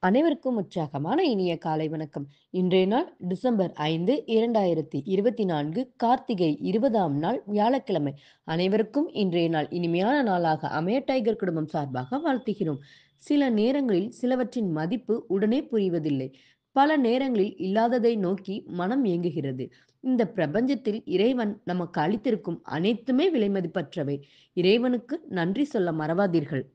அனைவருக்கும் உற்சாகமான இனிய காலை வணக்கம். இன்றைய நாள் டிசம்பர் 5, 2024 கார்த்திகை 20ஆம் நாள் வியாழக்கிழமை. அனைவருக்கும் இன்றைய நாள் இனிமையான நாளாக அமைய டைகர் குடும்பம் சார்பாக வாழ்த்துகிறோம். சில நேரங்களில் சிலவற்றின் மதிப்பு உடனே புரிவதில்லை. பல நேரங்களில் இல்லாததை நோக்கி மனம் ஏங்குகிறது. இந்த பிரபஞ்சத்தில் இறைவன் நமக்கு அளித்திருக்கும் அனைத்துமே விலைமதிப்பற்றவை. இறைவனுக்கு நன்றி சொல்ல மறவாதீர்கள்.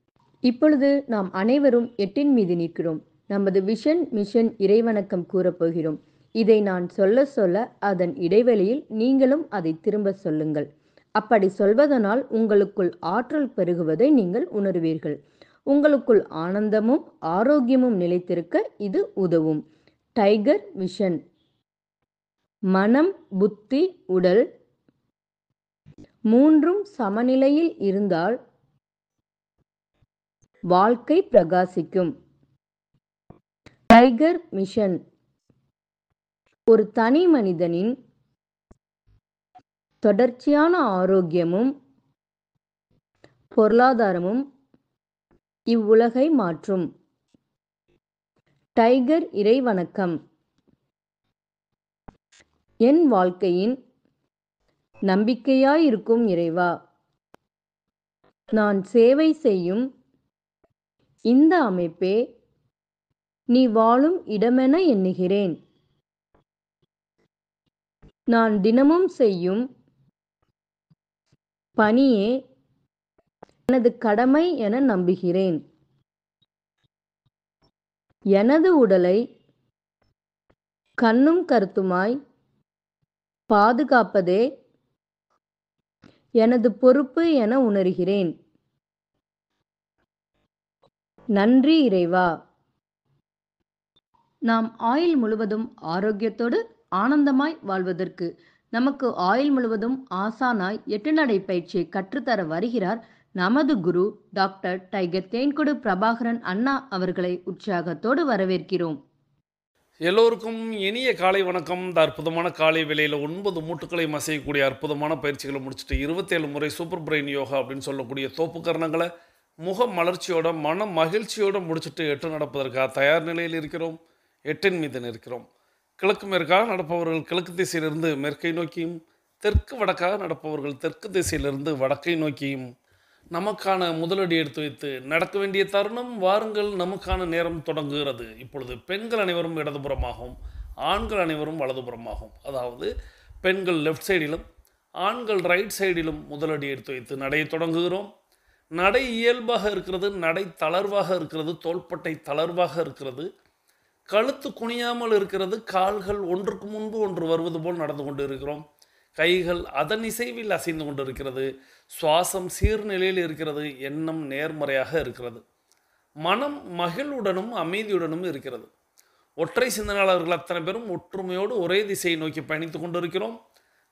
இப்பொழுது நாம் அனைவரும் எட்டின் மீது நிற்கிறோம். நமது விஷன் மிஷன் இறைவணக்கம் கூறப்போகிறோம். இதை நான் சொல்ல சொல்ல அதன் இடைவெளியில் நீங்களும் அதை திரும்ப சொல்லுங்கள். அப்படி சொல்வதனால் உங்களுக்குள் ஆற்றல் பெருகுவதை நீங்கள் உணர்வீர்கள். உங்களுக்குள் ஆனந்தமும் ஆரோக்கியமும் நிலைத்திருக்க இது உதவும். Tiger vision. மனம், புத்தி, உடல் மூன்றும் சமநிலையில் இருந்தால் வாழ்க்கை பிரகாசிக்கும். டைகர் மிஷன் ஒரு தனி மனிதனின் தொடர்ச்சியான ஆரோக்கியமும் பொருளாதாரமும் இவ்வுலகை மாற்றும். டைகர் இறைவணக்கம். என் வாழ்க்கையின் நம்பிக்கையாயிருக்கும் இறைவா, நான் சேவை செய்யும் இந்த அமைப்பே நீ வாழும் இடமென எண்ணுகிறேன். நான் தினமும் செய்யும் பணியே எனது கடமை என நம்புகிறேன். எனது உடலை கண்ணும் கருத்துமாய் பாதுகாப்பதே எனது பொறுப்பு என உணர்கிறேன். நன்றி இறைவா. நாம் ஆயுள் முழுவதும் ஆரோக்கியத்தோடு ஆனந்தமாய் வாழ்வதற்கு நமக்கு ஆயுள் முழுவதும் ஆசானாய் 8 நடை பயிற்சியை கற்றுத்தர வருகிறார் நமது குரு டாக்டர் டைகர் தேன்கொடு பிரபாகரன் அண்ணா அவர்களை உற்சாகத்தோடு வரவேற்கிறோம். எல்லோருக்கும் இனிய காலை வணக்கம். இந்த அற்புதமான காலை வேளையில் 9 மூட்டுக்களை மசையக்கூடிய அற்புதமான பயிற்சிகளை முடிச்சுட்டு 27 முறை சூப்பர் பிரெயின் யோகா அப்படின்னு சொல்லக்கூடிய தோப்பு கரணங்களை முக மலர்ச்சியோட மன மகிழ்ச்சியோடு முடிச்சுட்டு 8 நடப்பதற்காக தயார் நிலையில் இருக்கிறோம். 8 மீது நிற்கிறோம். கிழக்கு மேற்காக நடப்பவர்கள் கிழக்கு திசையிலிருந்து மேற்கை நோக்கியும், தெற்கு வடக்காக நடப்பவர்கள் தெற்கு திசையிலிருந்து வடக்கை நோக்கியும் நமக்கான முதலடி எடுத்து வைத்து நடக்க வேண்டிய தருணம் வாருங்கள். நமக்கான நேரம் தொடங்குகிறது. இப்பொழுது பெண்கள் அனைவரும் இடதுபுறமாகவும் ஆண்கள் அனைவரும் வலதுபுறமாகவும், அதாவது பெண்கள் லெஃப்ட் சைடிலும் ஆண்கள் ரைட் சைடிலும் முதலடி எடுத்து வைத்து நடையை தொடங்குகிறோம். நடை இயல்பாக இருக்கிறது, நடை தளர்வாக இருக்கிறது, தோள்பட்டை தளர்வாக இருக்கிறது, கழுத்து குனியாமல் இருக்கிறது, கால்கள் ஒன்றுக்கு முன்பு ஒன்று வருவது போல் நடந்து கொண்டு இருக்கிறோம். கைகள் அதன் இசைவில் அசைந்து கொண்டு இருக்கிறது. சுவாசம் சீர்நிலையில் இருக்கிறது. எண்ணம் நேர்மறையாக இருக்கிறது. மனம் மகிழ்வுடனும் அமைதியுடனும் இருக்கிறது. ஒற்றை சிந்தனையாளர்கள் அத்தனை பேரும் ஒற்றுமையோடு ஒரே திசையை நோக்கி பயணித்து கொண்டிருக்கிறோம்.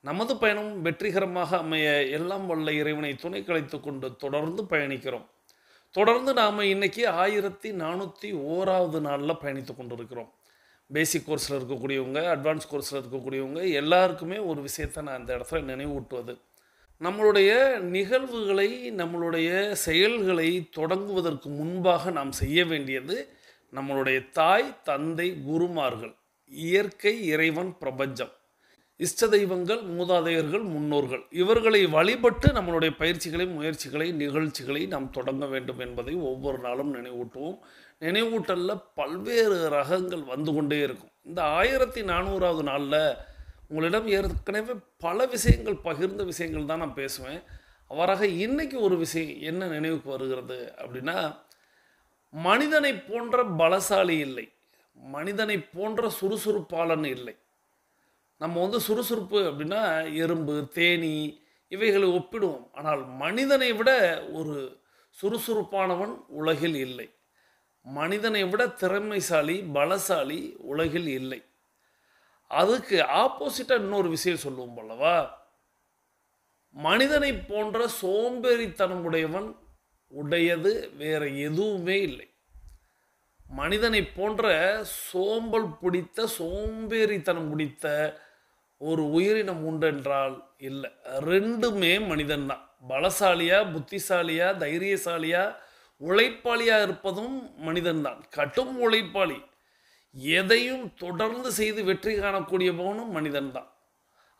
நமது பயணம் வெற்றிகரமாக அமைய எல்லாம் வல்ல இறைவனை துணை கலைத்து கொண்டு தொடர்ந்து பயணிக்கிறோம். தொடர்ந்து நாம் இன்றைக்கி 1401வது நாளில் பயணித்து கொண்டிருக்கிறோம். பேசிக் கோர்ஸில் இருக்கக்கூடியவங்க, அட்வான்ஸ் கோர்ஸில் இருக்கக்கூடியவங்க எல்லாருக்குமே ஒரு விஷயத்தை நான் இந்த இடத்துல நினைவூட்டுவது, நம்மளுடைய நிகழ்வுகளை நம்மளுடைய செயல்களை தொடங்குவதற்கு முன்பாக நாம் செய்ய வேண்டியது நம்மளுடைய தாய் தந்தை குருமார்கள், இயற்கை, இறைவன், பிரபஞ்சம், இஷ்ட தெய்வங்கள், மூதாதையர்கள், முன்னோர்கள் இவர்களை வழிபட்டு நம்மளுடைய பயிற்சிகளை, முயற்சிகளை, நிகழ்ச்சிகளை நாம் தொடங்க வேண்டும் என்பதை ஒவ்வொரு நாளும் நினைவூட்டுவோம். நினைவூட்டலில் பல்வேறு ரகங்கள் வந்து கொண்டே இருக்கும். இந்த 1400வது நாளில் உங்களிடம் ஏற்கனவே பல விஷயங்கள், பகிர்ந்த விஷயங்கள் தான் நான் பேசுவேன். அவ்வாறாக இன்றைக்கி ஒரு விஷயம் என்ன நினைவுக்கு வருகிறது அப்படின்னா, மனிதனை போன்ற பலசாலி இல்லை, மனிதனை போன்ற சுறுசுறுப்பாளன் இல்லை. நம்ம சுறுசுறுப்பு அப்படின்னா எறும்பு, தேனி இவைகளை ஒப்பிடுவோம். ஆனால் மனிதனை விட ஒரு சுறுசுறுப்பானவன் உலகில் இல்லை. மனிதனை விட திறமைசாலி, பலசாலி உலகில் இல்லை. அதுக்கு ஆப்போசிட்டாக இன்னொரு விஷயம் சொல்லுவோம் போலவா, மனிதனை போன்ற சோம்பேறித்தனம் உடையவன் உடையது வேற எதுவுமே இல்லை. மனிதனை போன்ற சோம்பல் பிடித்த, சோம்பேறித்தனம் பிடித்த ஒரு உயிரினம் உண்டென்றால் இல்லை. ரெண்டுமே மனிதன்தான். பலசாலியா, புத்திசாலியா, தைரியசாலியா, உழைப்பாளியாக இருப்பதும் மனிதன்தான். கடும் உழைப்பாளி. எதையும் தொடர்ந்து செய்து வெற்றி காணக்கூடியவனும் மனிதன்தான்.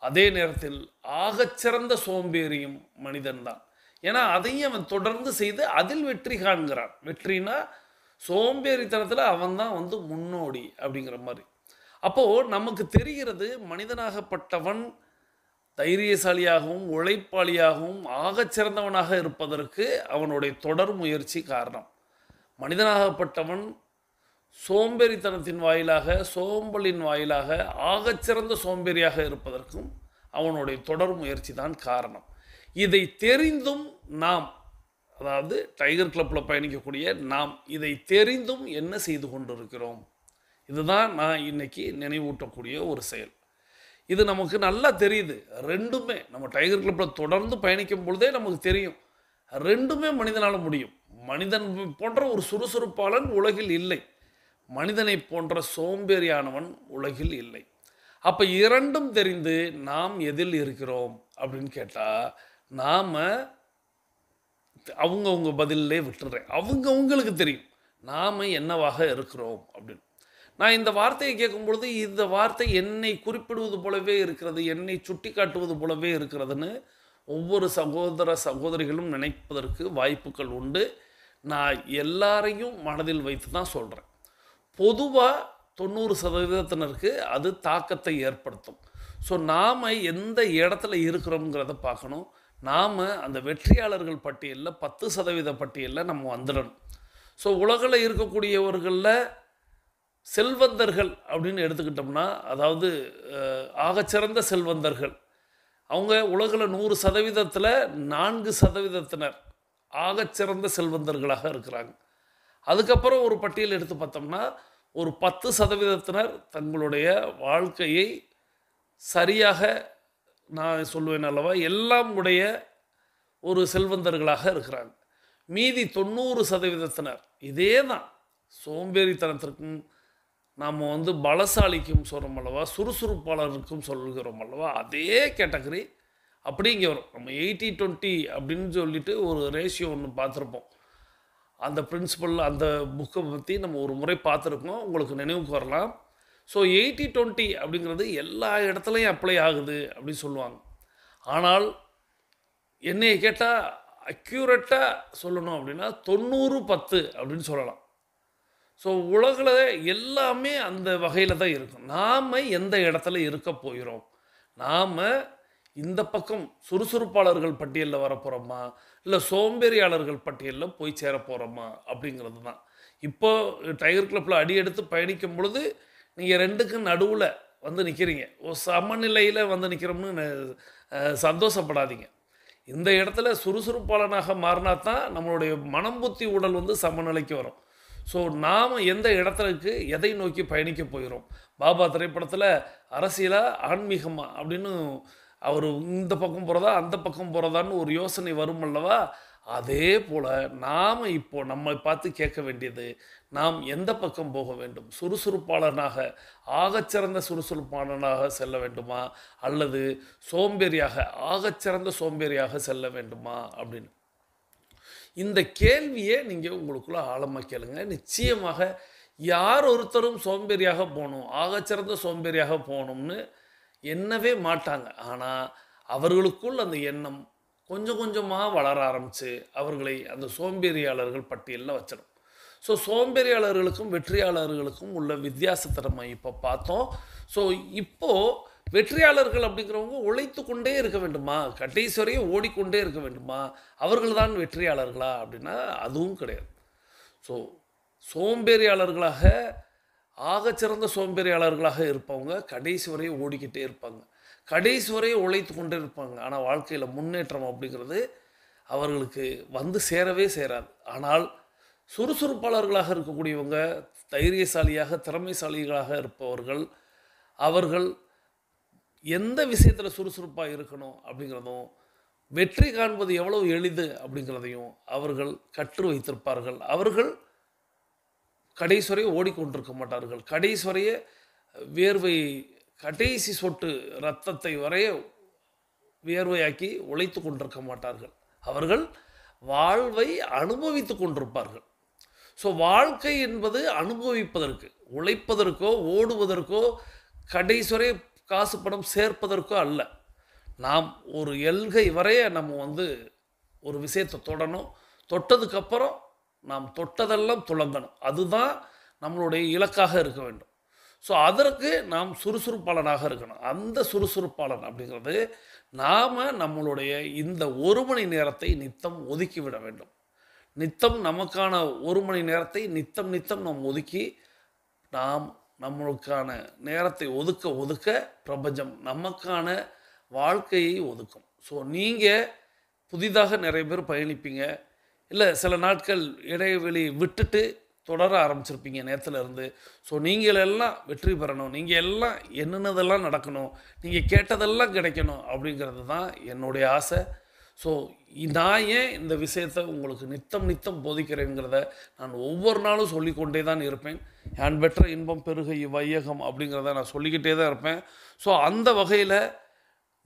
அதே நேரத்தில் ஆகச்சிறந்த சோம்பேறியும் மனிதன்தான். ஏன்னா அதையும் அவன் தொடர்ந்து செய்து அதில் வெற்றி காண்கிறான். வெற்றினா சோம்பேறித்தனத்தில் அவன் தான் முன்னோடி அப்படிங்கிற மாதிரி. அப்போது நமக்கு தெரிகிறது மனிதனாகப்பட்டவன் தைரியசாலியாகவும் உழைப்பாளியாகவும் ஆகச்சிறந்தவனாக இருப்பதற்கு அவனுடைய தொடர் முயற்சி காரணம். மனிதனாகப்பட்டவன் சோம்பேறித்தனத்தின் வாயிலாக சோம்பலின் வாயிலாக ஆகச்சிறந்த சோம்பேறியாக இருப்பதற்கும் அவனுடைய தொடர் முயற்சி தான் காரணம். இதை தெரிந்தும் நாம், அதாவது டைகர் கிளப்பில் பயணிக்கக்கூடிய நாம், இதை தெரிந்தும் என்ன செய்து கொண்டிருக்கிறோம்? இதுதான் நான் இன்னைக்கு நினைவூட்டக்கூடிய ஒரு செயல். இது நமக்கு நல்லா தெரியுது. ரெண்டுமே நம்ம டைகர் கிளப்பில் தொடர்ந்து பயணிக்கும் பொழுதே நமக்கு தெரியும், ரெண்டுமே மனிதனால் முடியும். மனிதன் போன்ற ஒரு சுறுசுறுப்பாளன் உலகில் இல்லை. மனிதனை போன்ற சோம்பேறியானவன் உலகில் இல்லை. அப்போ இரண்டும் தெரிந்து நாம் எதில் இருக்கிறோம் அப்படின்னு கேட்டால், நாம் அவங்கவுங்க பதிலே விட்டுறேன். அவங்களுக்கு தெரியும் நாம் என்னவாக இருக்கிறோம் அப்படின்னு. நான் இந்த வார்த்தையை கேட்கும் பொழுது இந்த வார்த்தை என்னை குறிப்பிடுவது போலவே இருக்கிறது, என்னை சுட்டி காட்டுவது போலவே இருக்கிறதுன்னு ஒவ்வொரு சகோதர சகோதரிகளும் நினைப்பதற்கு வாய்ப்புகள் உண்டு. நான் எல்லாரையும் மனதில் வைத்து தான் சொல்கிறேன். பொதுவாக 90% அது தாக்கத்தை ஏற்படுத்தும். ஸோ நாம் எந்த இடத்துல இருக்கிறோங்கிறத பார்க்கணும். நாம் அந்த வெற்றியாளர்கள் பட்டியலில் 10% பட்டியலில் நம்ம வந்துடணும். ஸோ உலகில் இருக்கக்கூடியவர்களில் செல்வந்தர்கள் அப்படின்னு எடுத்துக்கிட்டோம்னா, அதாவது ஆகச்சிறந்த செல்வந்தர்கள், அவங்க உலகில் 100%ல் 4% ஆகச்சிறந்த செல்வந்தர்களாக இருக்கிறாங்க. அதுக்கப்புறம் ஒரு பட்டியல் எடுத்து பார்த்தோம்னா, ஒரு 10% தங்களுடைய வாழ்க்கையை சரியாக, நான் சொல்லுவேன் அல்லவா, எல்லாம் உடைய ஒரு செல்வந்தர்களாக இருக்கிறாங்க. மீதி 90% இதே தான் சோம்பேறித்தனத்திற்கும் நாம் பலசாலிக்கும் சொல்கிறோம் அல்லவா, சுறுசுறுப்பாளருக்கும் சொல்கிறோம் அல்லவா, அதே கேட்டகரி அப்படி இங்கே வரும். நம்ம 80-20 அப்படின்னு சொல்லிட்டு ஒரு ரேஷியோ ஒன்று பார்த்துருப்போம். அந்த பிரின்சிபல், அந்த புக்கை பற்றி நம்ம ஒரு முறை பார்த்துருக்கோம், உங்களுக்கு நினைவுக்கு வரலாம். ஸோ 80-20 அப்படிங்கிறது எல்லா இடத்துலையும் அப்ளை ஆகுது அப்படின்னு சொல்லுவாங்க. ஆனால் என்னையை கேட்டால் அக்யூரேட்டாக சொல்லணும் அப்படின்னா 90-10 அப்படின்னு சொல்லலாம். ஸோ உலகில் எல்லாமே அந்த வகையில் தான் இருக்கும். நாம் எந்த இடத்துல இருக்க போகிறோம்? நாம் இந்த பக்கம் சுறுசுறுப்பாளர்கள் பட்டியலில் வரப்போகிறோமா, இல்லை சோம்பேறியாளர்கள் பட்டியலில் போய் சேர போகிறோமா அப்படிங்கிறது தான். இப்போ டைகர் கிளப்பில் அடி எடுத்து பயணிக்கும் பொழுது நீங்கள் ரெண்டுக்கும் நடுவில் நிற்கிறீங்க. ஒரு சமநிலையில் நிற்கிறோம்னு சந்தோஷப்படாதீங்க. இந்த இடத்துல சுறுசுறுப்பாளனாக மாறினா தான் நம்மளுடைய மனம் புத்தி உடல் சமநிலைக்கு வரும். ஸோ நாம் எந்த இடத்துக்கு எதை நோக்கி பயணிக்க போகிறோம்? பாபா திரைப்படத்தில் அரசியலா ஆன்மீகமா அப்படின்னு அவர் இந்த பக்கம் போகிறதா அந்த பக்கம் போகிறதான்னு ஒரு யோசனை வரும் அல்லவா, அதே போல் நாம் இப்போ நம்மை பார்த்து கேட்க வேண்டியது, நாம் எந்த பக்கம் போக வேண்டும்? சுறுசுறுப்பாளனாக, ஆகச்சிறந்த சுறுசுறுப்பாளனாக செல்ல வேண்டுமா, அல்லது சோம்பேறியாக, ஆகச்சிறந்த சோம்பேறியாக செல்ல வேண்டுமா அப்படின்னு இந்த கேள்வியை நீங்கள் உங்களுக்குள்ள ஆழமாக கேளுங்க. நிச்சயமாக யார் ஒருத்தரும் சோம்பேறியாக போகணும், ஆகச்சிறந்த சோம்பேறியாக போகணும்னு எண்ணவே மாட்டாங்க. ஆனால் அவர்களுக்குள் அந்த எண்ணம் கொஞ்சம் கொஞ்சமாக வளர ஆரம்பித்து அவர்களை அந்த சோம்பேறியாளர்கள் பட்டியலில் வச்சிடும். ஸோ சோம்பேறியாளர்களுக்கும் வெற்றியாளர்களுக்கும் உள்ள வித்தியாசத்தை நம்ம இப்போ பார்த்தோம். ஸோ இப்போது வெற்றியாளர்கள் அப்படிங்கிறவங்க உழைத்து கொண்டே இருக்க வேண்டுமா, கடைசி வரையும் ஓடிக்கொண்டே இருக்க வேண்டுமா, அவர்கள் தான் வெற்றியாளர்களா அப்படின்னா அதுவும் கிடையாது. ஸோ சோம்பேறியாளர்களாக, ஆகச்சிறந்த சோம்பேறியாளர்களாக இருப்பவங்க கடைசி வரையும் ஓடிக்கிட்டே இருப்பாங்க, கடைசி வரையும் உழைத்து கொண்டே இருப்பாங்க. ஆனால் வாழ்க்கையில் முன்னேற்றம் அப்படிங்கிறது அவர்களுக்கு சேரவே சேராது. ஆனால் சுறுசுறுப்பாளர்களாக இருக்கக்கூடியவங்க, தைரியசாலியாக திறமைசாலிகளாக இருப்பவர்கள், அவர்கள் எந்த விஷயத்தில் சுறுசுறுப்பாக இருக்கணும் அப்படிங்கிறதும், வெற்றி காண்பது எவ்வளவு எளிது அப்படிங்கிறதையும் அவர்கள் கற்று வைத்திருப்பார்கள். அவர்கள் கடைசி வரையே ஓடிக்கொண்டிருக்க மாட்டார்கள். கடைசி வரையே வேர்வை, கடைசி சொட்டு இரத்தத்தை வரைய வியர்வையாக்கி உழைத்து கொண்டிருக்க மாட்டார்கள். அவர்கள் வாழ்வை அனுபவித்து கொண்டிருப்பார்கள். ஸோ வாழ்க்கை என்பது அனுபவிப்பதற்கு, உழைப்பதற்கோ ஓடுவதற்கோ கடைசி வரை காசு பணம் சேர்ப்பதற்கோ அல்ல. நாம் ஒரு எல்கை வரைய நம்ம ஒரு விஷயத்தை தொடணும். தொட்டதுக்கப்புறம் நாம் தொட்டதெல்லாம் துலங்கணும். அதுதான் நம்மளுடைய இலக்காக இருக்க வேண்டும். ஸோ அதற்கு நாம் சுறுசுறுப்பாளனாக இருக்கணும். அந்த சுறுசுறுப்பாளன் அப்படிங்கிறது நாம் நம்மளுடைய இந்த 1 மணி நேரத்தை நித்தம் ஒதுக்கிவிட வேண்டும். நித்தம் நமக்கான 1 மணி நேரத்தை நித்தம் நித்தம் நாம் ஒதுக்கி, நாம் நம்மளுக்கான நேரத்தை ஒதுக்க ஒதுக்க பிரபஞ்சம் நமக்கான வாழ்க்கையை ஒதுக்கும். ஸோ நீங்கள் புதிதாக நிறைய பேர் பயணிப்பீங்க. இல்லை சில நாட்கள் இடைவெளி விட்டுட்டு தொடர ஆரம்பிச்சிருப்பீங்க நேரத்துலேருந்து. ஸோ நீங்கள் எல்லாம் வெற்றி பெறணும், நீங்கள் எல்லாம் என்னென்னதெல்லாம் நடக்கணும், நீங்கள் கேட்டதெல்லாம் கிடைக்கணும் அப்படிங்கிறது தான் என்னுடைய ஆசை. ஸோ நான் ஏன் இந்த விஷயத்தை உங்களுக்கு நித்தம் நித்தம் போதிக்கிறேங்கிறத நான் ஒவ்வொரு நாளும் சொல்லிக்கொண்டே தான் இருப்பேன். யான் பெற்ற இன்பம் பெருக இவ்வையகம் அப்படிங்கிறத நான் சொல்லிக்கிட்டே தான் இருப்பேன். ஸோ அந்த வகையில்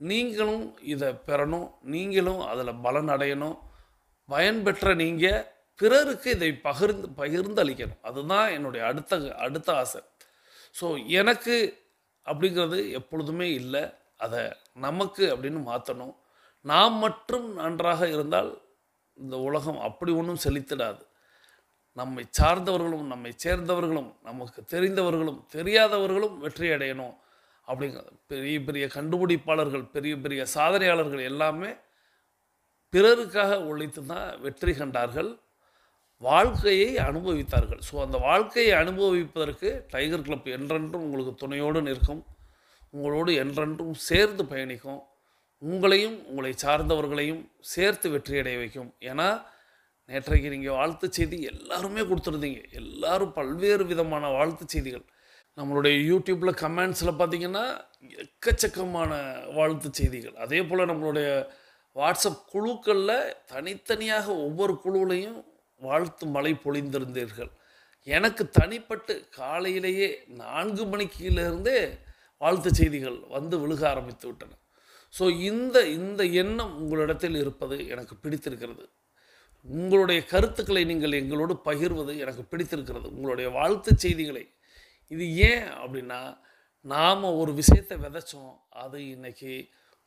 நீங்களும் இதை பெறணும், நீங்களும் அதில் பலன் அடையணும். பயன்பெற்ற நீங்கள் பிறருக்கு இதை பகிர்ந்து அளிக்கணும். அதுதான் என்னுடைய அடுத்த ஆசை. ஸோ எனக்கு அப்படிங்கிறது எப்பொழுதுமே இல்லை, அதை நமக்கு அப்படின்னு மாற்றணும். நாம் மட்டும் நன்றாக இருந்தால் இந்த உலகம் அப்படி ஒன்றும் செழித்திடாது. நம்மை சார்ந்தவர்களும் நம்மை சேர்ந்தவர்களும் நமக்கு தெரிந்தவர்களும் தெரியாதவர்களும் வெற்றி அடையணும் அப்படிங்கிறது. பெரிய பெரிய கண்டுபிடிப்பாளர்கள், பெரிய பெரிய சாதனையாளர்கள் எல்லாமே பிறருக்காக உழைத்து தான் வெற்றி கண்டார்கள், வாழ்க்கையை அனுபவித்தார்கள். ஸோ அந்த வாழ்க்கையை அனுபவிப்பதற்கு டைகர் கிளப் என்றென்றும் உங்களுக்கு துணையோடு நிற்கும், உங்களோடு என்றென்றும் சேர்ந்து பயணிக்கும், உங்களையும் உங்களை சார்ந்தவர்களையும் சேர்த்து வெற்றியடைய வைக்கும். ஏன்னா நேற்றைக்கு நீங்கள் வாழ்த்து செய்தி எல்லாருமே கொடுத்துருந்தீங்க. எல்லாரும் பல்வேறு விதமான வாழ்த்து செய்திகள். நம்மளுடைய யூடியூப்பில் கமெண்ட்ஸில் பார்த்திங்கன்னா எக்கச்சக்கமான வாழ்த்து செய்திகள். அதே போல் நம்மளுடைய வாட்ஸ்அப் குழுக்களில் தனித்தனியாக ஒவ்வொரு குழுவிலையும் வாழ்த்து மழை பொழிந்திருந்தீர்கள். எனக்கு தனிப்பட்டு காலையிலேயே 4 மணிக்கிலிருந்தே வாழ்த்து செய்திகள் விழுக ஆரம்பித்து விட்டன. ஸோ இந்த எண்ணம் உங்களிடத்தில் இருப்பது எனக்கு பிடித்திருக்கிறது. உங்களுடைய கருத்துக்களை நீங்கள் எங்களோடு பகிர்வது எனக்கு பிடித்திருக்கிறது. உங்களுடைய வாழ்த்து செய்திகளை. இது ஏன் அப்படின்னா, நாம் ஒரு விஷயத்தை விதைச்சோம், அது இன்றைக்கி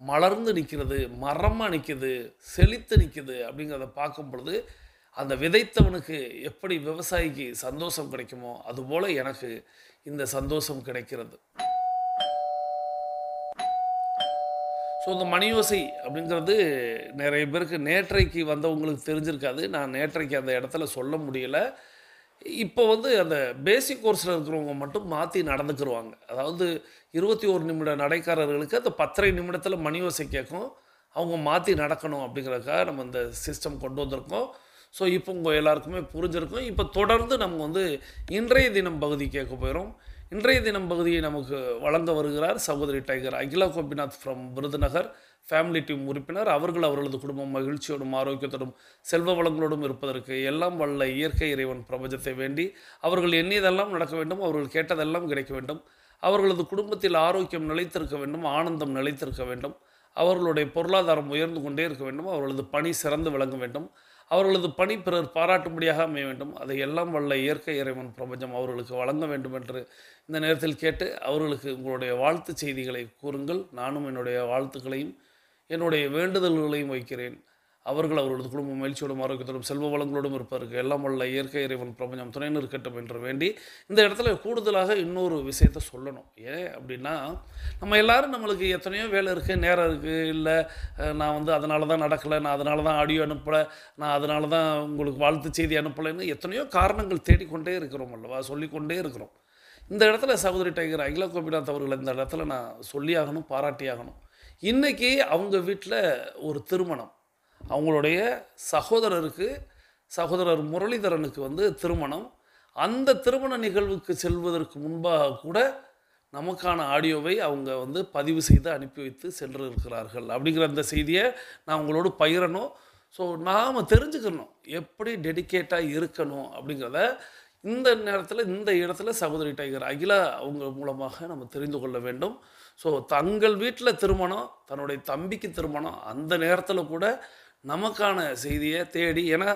மலர்ந்து நிற்கிறது, மரமாக நிற்கிது, செழித்து நிற்கிது அப்படிங்கிறத பார்க்கும் பொழுது, அந்த விதைத்தவனுக்கு எப்படி விவசாயிக்கு சந்தோஷம் கிடைக்குமோ அதுபோல் எனக்கு இந்த சந்தோஷம் கிடைக்கிறது. ஸோ இந்த மணியோசை அப்படிங்கிறது நிறைய பேருக்கு நேற்றைக்கு வந்தவங்களுக்கு தெரிஞ்சிருக்காது. நான் நேற்றைக்கு அந்த இடத்துல சொல்ல முடியலை. இப்போ அந்த பேசிக் கோர்ஸில் இருக்கிறவங்க மட்டும் மாற்றி நடந்துக்கிடுவாங்க. அதாவது 21 நிமிட நடைக்காரர்களுக்கு அந்த 10.5 நிமிடத்தில் மணியோசை கேட்கும், அவங்க மாற்றி நடக்கணும் அப்படிங்கிறதுக்காக நம்ம இந்த சிஸ்டம் கொண்டு வந்திருக்கோம். ஸோ இப்போ உங்கள் எல்லாருக்குமே புரிஞ்சிருக்கும். இப்போ தொடர்ந்து நம்ம இன்றைய தினம் பகுதி கேட்க போயிடும். இன்றைய தினம் பகுதியை நமக்கு வழங்க வருகிறார் சகோதரி tiger Akila Gopinath from Virudhunagar, family team உறுப்பினர். அவர்களது குடும்பம் மகிழ்ச்சியோடும் ஆரோக்கியத்தோடும் செல்வ வளங்களோடும் இருப்பதற்கு எல்லாம் வல்ல இயற்கை இறைவன் பிரபஞ்சத்தை வேண்டி அவர்கள் எண்ணியதெல்லாம் நடக்க வேண்டும், அவர்கள் கேட்டதெல்லாம் கிடைக்க வேண்டும், அவர்களது குடும்பத்தில் ஆரோக்கியம் நிலைத்திருக்க வேண்டும், ஆனந்தம் நிலைத்திருக்க வேண்டும், அவர்களுடைய பொருளாதாரம் உயர்ந்து கொண்டே இருக்க வேண்டும், அவர்களது பணி சிறந்து விளங்க வேண்டும், அவர்களது பணி பிறர் பாராட்டும்படியாக அமைய வேண்டும், அதை எல்லாம் வல்ல இயற்கை இறைவன் பிரபஞ்சம் அவர்களுக்கு வழங்க வேண்டும் என்று இந்த நேரத்தில் கேட்டு, அவர்களுக்கு உங்களுடைய வாழ்த்து செய்திகளை கூறுங்கள். நானும் என்னுடைய வாழ்த்துக்களையும் என்னுடைய வேண்டுதல்களையும் வைக்கிறேன். அவர்களது குடும்பம் மகிழ்ச்சியோடும் ஆரோக்கியத்தோடும் செல்வ வளங்களோடும் இருப்பதற்கு எல்லாம் வல்ல இயற்கை இறைவன் பிரபஞ்சம் துணை நிற்கட்டும் என்று வேண்டி இந்த இடத்துல கூடுதலாக இன்னொரு விஷயத்த சொல்லணும். ஏன் அப்படின்னா, நம்ம எல்லோரும் நம்மளுக்கு எத்தனையோ வேலை இருக்குது, நேரம் இருக்குது, இல்லை நான் அதனால தான் நடக்கலை, நான் அதனால தான் ஆடியோ அனுப்பலை, நான் அதனால தான் உங்களுக்கு வாழ்த்து செய்தி அனுப்பலைன்னு எத்தனையோ காரணங்கள் தேடிக்கொண்டே இருக்கிறோம் அல்லவா, சொல்லிக்கொண்டே இருக்கிறோம். இந்த இடத்துல சகோதரி டைகர் அகிலா கோபிநாத் அவர்கள் இந்த இடத்துல நான் சொல்லியாகணும், பாராட்டியாகணும். இன்றைக்கி அவங்க வீட்டில் ஒரு திருமணம், அவங்களுடைய சகோதரர் முரளிதரனுக்கு திருமணம். அந்த திருமண நிகழ்வுக்கு செல்வதற்கு முன்பாக கூட நமக்கான ஆடியோவை அவங்க பதிவு செய்து அனுப்பி வைத்து சென்றிருக்கிறார்கள் அப்படிங்கிற அந்த செய்தியை நான் உங்களோடு பகிரணும். ஸோ நாம் தெரிஞ்சுக்கணும் எப்படி டெடிக்கேட்டாக இருக்கணும் அப்படிங்கிறத இந்த நேரத்தில் இந்த இடத்துல சகோதரி டைகர் அகிலா அவங்க மூலமாக நம்ம தெரிந்து கொள்ள வேண்டும். ஸோ தங்கள் வீட்டில் திருமணம், தன்னுடைய தம்பிக்கு திருமணம், அந்த நேரத்தில் கூட நமக்கான செய்தியை தேடி, ஏன்னா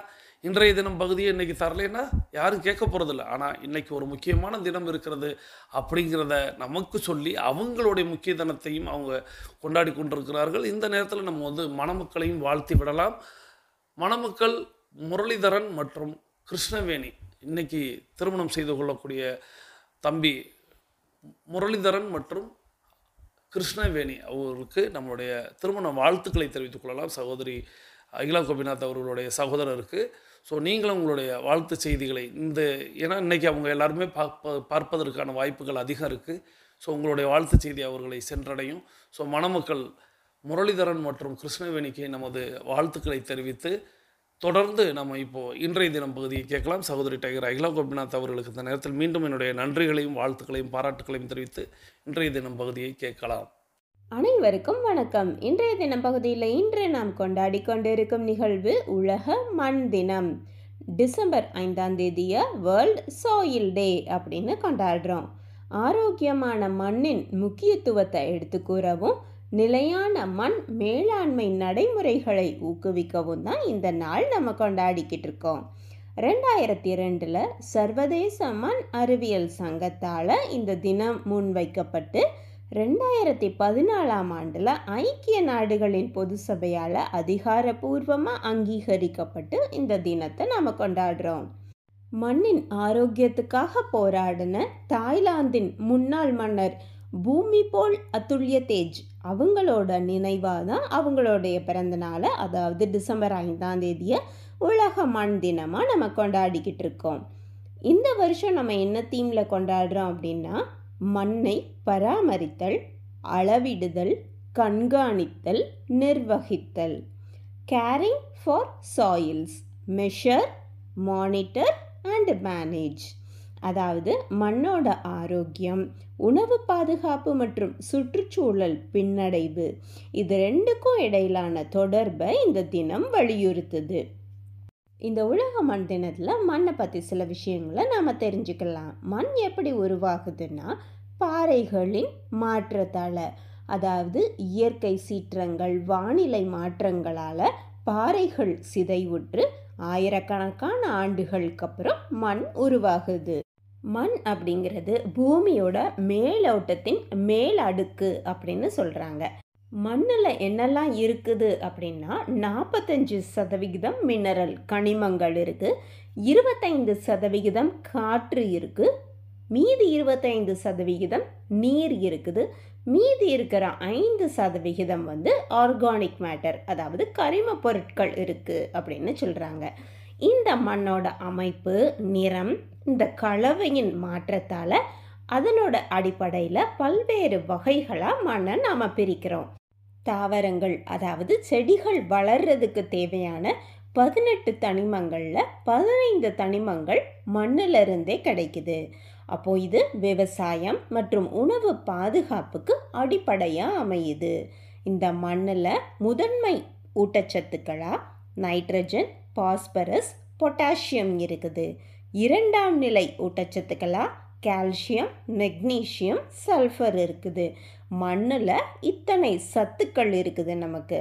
இன்றைய தினம் பகுதியை இன்னைக்கு தரலைன்னா யாரும் கேட்க போகிறதில்ல. ஆனால் இன்னைக்கு ஒரு முக்கியமான தினம் இருக்கிறது அப்படிங்கிறத நமக்கு சொல்லி அவங்களுடைய முக்கிய தினத்தையும் அவங்க கொண்டாடி கொண்டிருக்கிறார்கள். இந்த நேரத்தில் நம்ம வந்து மணமக்களையும் வாழ்த்தி விடலாம். மணமக்கள் முரளிதரன் மற்றும் கிருஷ்ணவேணி இன்னைக்கு திருமணம் செய்து கொள்ளக்கூடிய தம்பி முரளிதரன் மற்றும் கிருஷ்ணவேணி அவர்களுக்கு நம்மளுடைய திருமண வாழ்த்துக்களை தெரிவித்துக் கொள்ளலாம். சகோதரி அகிலா கோபிநாத் அவர்களுடைய சகோதரருக்கு. ஸோ நீங்களும் உங்களுடைய வாழ்த்து செய்திகளை ஏன்னா இன்றைக்கி அவங்க எல்லாருமே பார்ப்பதற்கான வாய்ப்புகள் அதிகம் இருக்குது. ஸோ உங்களுடைய வாழ்த்து செய்தி அவர்களை சென்றடையும். ஸோ மணமக்கள் முரளிதரன் மற்றும் கிருஷ்ணவேணிக்கு நமது வாழ்த்துக்களை தெரிவித்து தொடர்ந்து நம்ம இப்போது இன்றைய தினம் பகுதியை கேட்கலாம். சகோதரி டைகர் அகிலா கோபிநாத் அவர்களுக்கு இந்த நேரத்தில் மீண்டும் என்னுடைய நன்றிகளையும் வாழ்த்துக்களையும் பாராட்டுகளையும் தெரிவித்து இன்றைய தினம் பகுதியை கேட்கலாம். அனைவருக்கும் வணக்கம். இன்றைய தினம் பகுதியில் இன்று நாம் கொண்டாடி கொண்டிருக்கும் நிகழ்வு உலக மண் தினம். டிசம்பர் 5ஆம் தேதியை வேர்ல்ட் சாயில் டே அப்படின்னு கொண்டாடுறோம். ஆரோக்கியமான மண்ணின் முக்கியத்துவத்தை எடுத்து கூறவும் நிலையான மண் மேலாண்மை நடைமுறைகளை ஊக்குவிக்கவும் தான் இந்த நாள் நம்ம கொண்டாடிக்கிட்டு இருக்கோம். 2002 சர்வதேச மண் அறிவியல் சங்கத்தால் இந்த தினம் முன்வைக்கப்பட்டு 2014 ஐக்கிய நாடுகளின் பொது சபையால் அதிகாரப்பூர்வமாக அங்கீகரிக்கப்பட்டு இந்த தினத்தை நம்ம கொண்டாடுறோம். மண்ணின் ஆரோக்கியத்துக்காக போராடின தாய்லாந்தின் முன்னாள் மன்னர் பூமிபோல் அதுல்ய தேஜ் அவங்களோட நினைவாக தான் அவங்களுடைய பிறந்த நாளை, அதாவது டிசம்பர் 5ஆம் தேதியை உலக மண் தினமாக நம்ம கொண்டாடிக்கிட்டு இருக்கோம். இந்த வருஷம் நம்ம என்ன தீமில் கொண்டாடுறோம் அப்படின்னா, மண்ணை பராமரித்தல், அளவிடுதல், கண்காணித்தல், நிர்வகித்தல். Carrying for soils, measure, monitor and manage. அதாவது மண்ணோட ஆரோக்கியம், உணவு பாதுகாப்பு மற்றும் சுற்றுச்சூழல் பின்னடைவு, இது ரெண்டுக்கும் இடையிலான தொடர்பை இந்த தினம் வலியுறுத்துது. இந்த உலக மண் தினத்தில் மண்ணை பற்றி சில விஷயங்களை நாம் தெரிஞ்சுக்கலாம். மண் எப்படி உருவாகுதுன்னா, பாறைகளின் மாற்றத்தால், அதாவது இயற்கை சீற்றங்கள், வானிலை மாற்றங்களால் பாறைகள் சிதைவுற்று ஆயிரக்கணக்கான ஆண்டுகளுக்கு அப்புறம் மண் உருவாகுது. மண் அப்படிங்கிறது பூமியோட மேலோட்டத்தின் மேல் அடுக்கு அப்படின்னு சொல்கிறாங்க. மண்ணில் என்னெல்லாம் இருக்குது அப்படின்னா, 45% மினரல் கனிமங்கள் இருக்குது, 25% காற்று இருக்குது, மீதி 25% நீர் இருக்குது, மீதி இருக்கிற 5% வந்து ஆர்கானிக் மேட்டர், அதாவது கரிம பொருட்கள் இருக்குது அப்படின்னு சொல்கிறாங்க. இந்த மண்ணோட அமைப்பு, நிறம், இந்த கலவையின் மாற்றத்தால் அதனோட அடிப்படையில் பல்வேறு வகைகளாக மண்ணை நாம் பிரிக்கிறோம். தாவரங்கள், அதாவது செடிகள் வளர்றதுக்கு தேவையான 18 தனிமங்களில் 15 தனிமங்கள் மண்ணிலிருந்தே கிடைக்குது. அப்போது இது விவசாயம் மற்றும் உணவு பாதுகாப்புக்கு அடிப்படையாக அமையுது. இந்த மண்ணில் முதன்மை ஊட்டச்சத்துக்களாக நைட்ரஜன், பாஸ்பரஸ், பொட்டாசியம் இருக்குது. இரண்டாம் நிலை ஊட்டச்சத்துக்களாக கால்சியம், மெக்னீசியம், சல்ஃபர் இருக்குது. மண்ணில் இத்தனை சத்துக்கள் இருக்குது நமக்கு.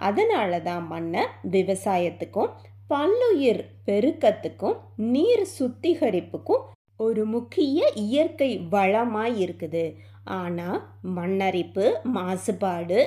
அதனால தான் மண்ணை விவசாயத்துக்கும் பல்லுயிர் பெருக்கத்துக்கும் நீர் சுத்திகரிப்புக்கும் ஒரு முக்கிய இயற்கை வளமாய் இருக்குது. ஆனால் மண்ணரிப்பு, மாசுபாடு,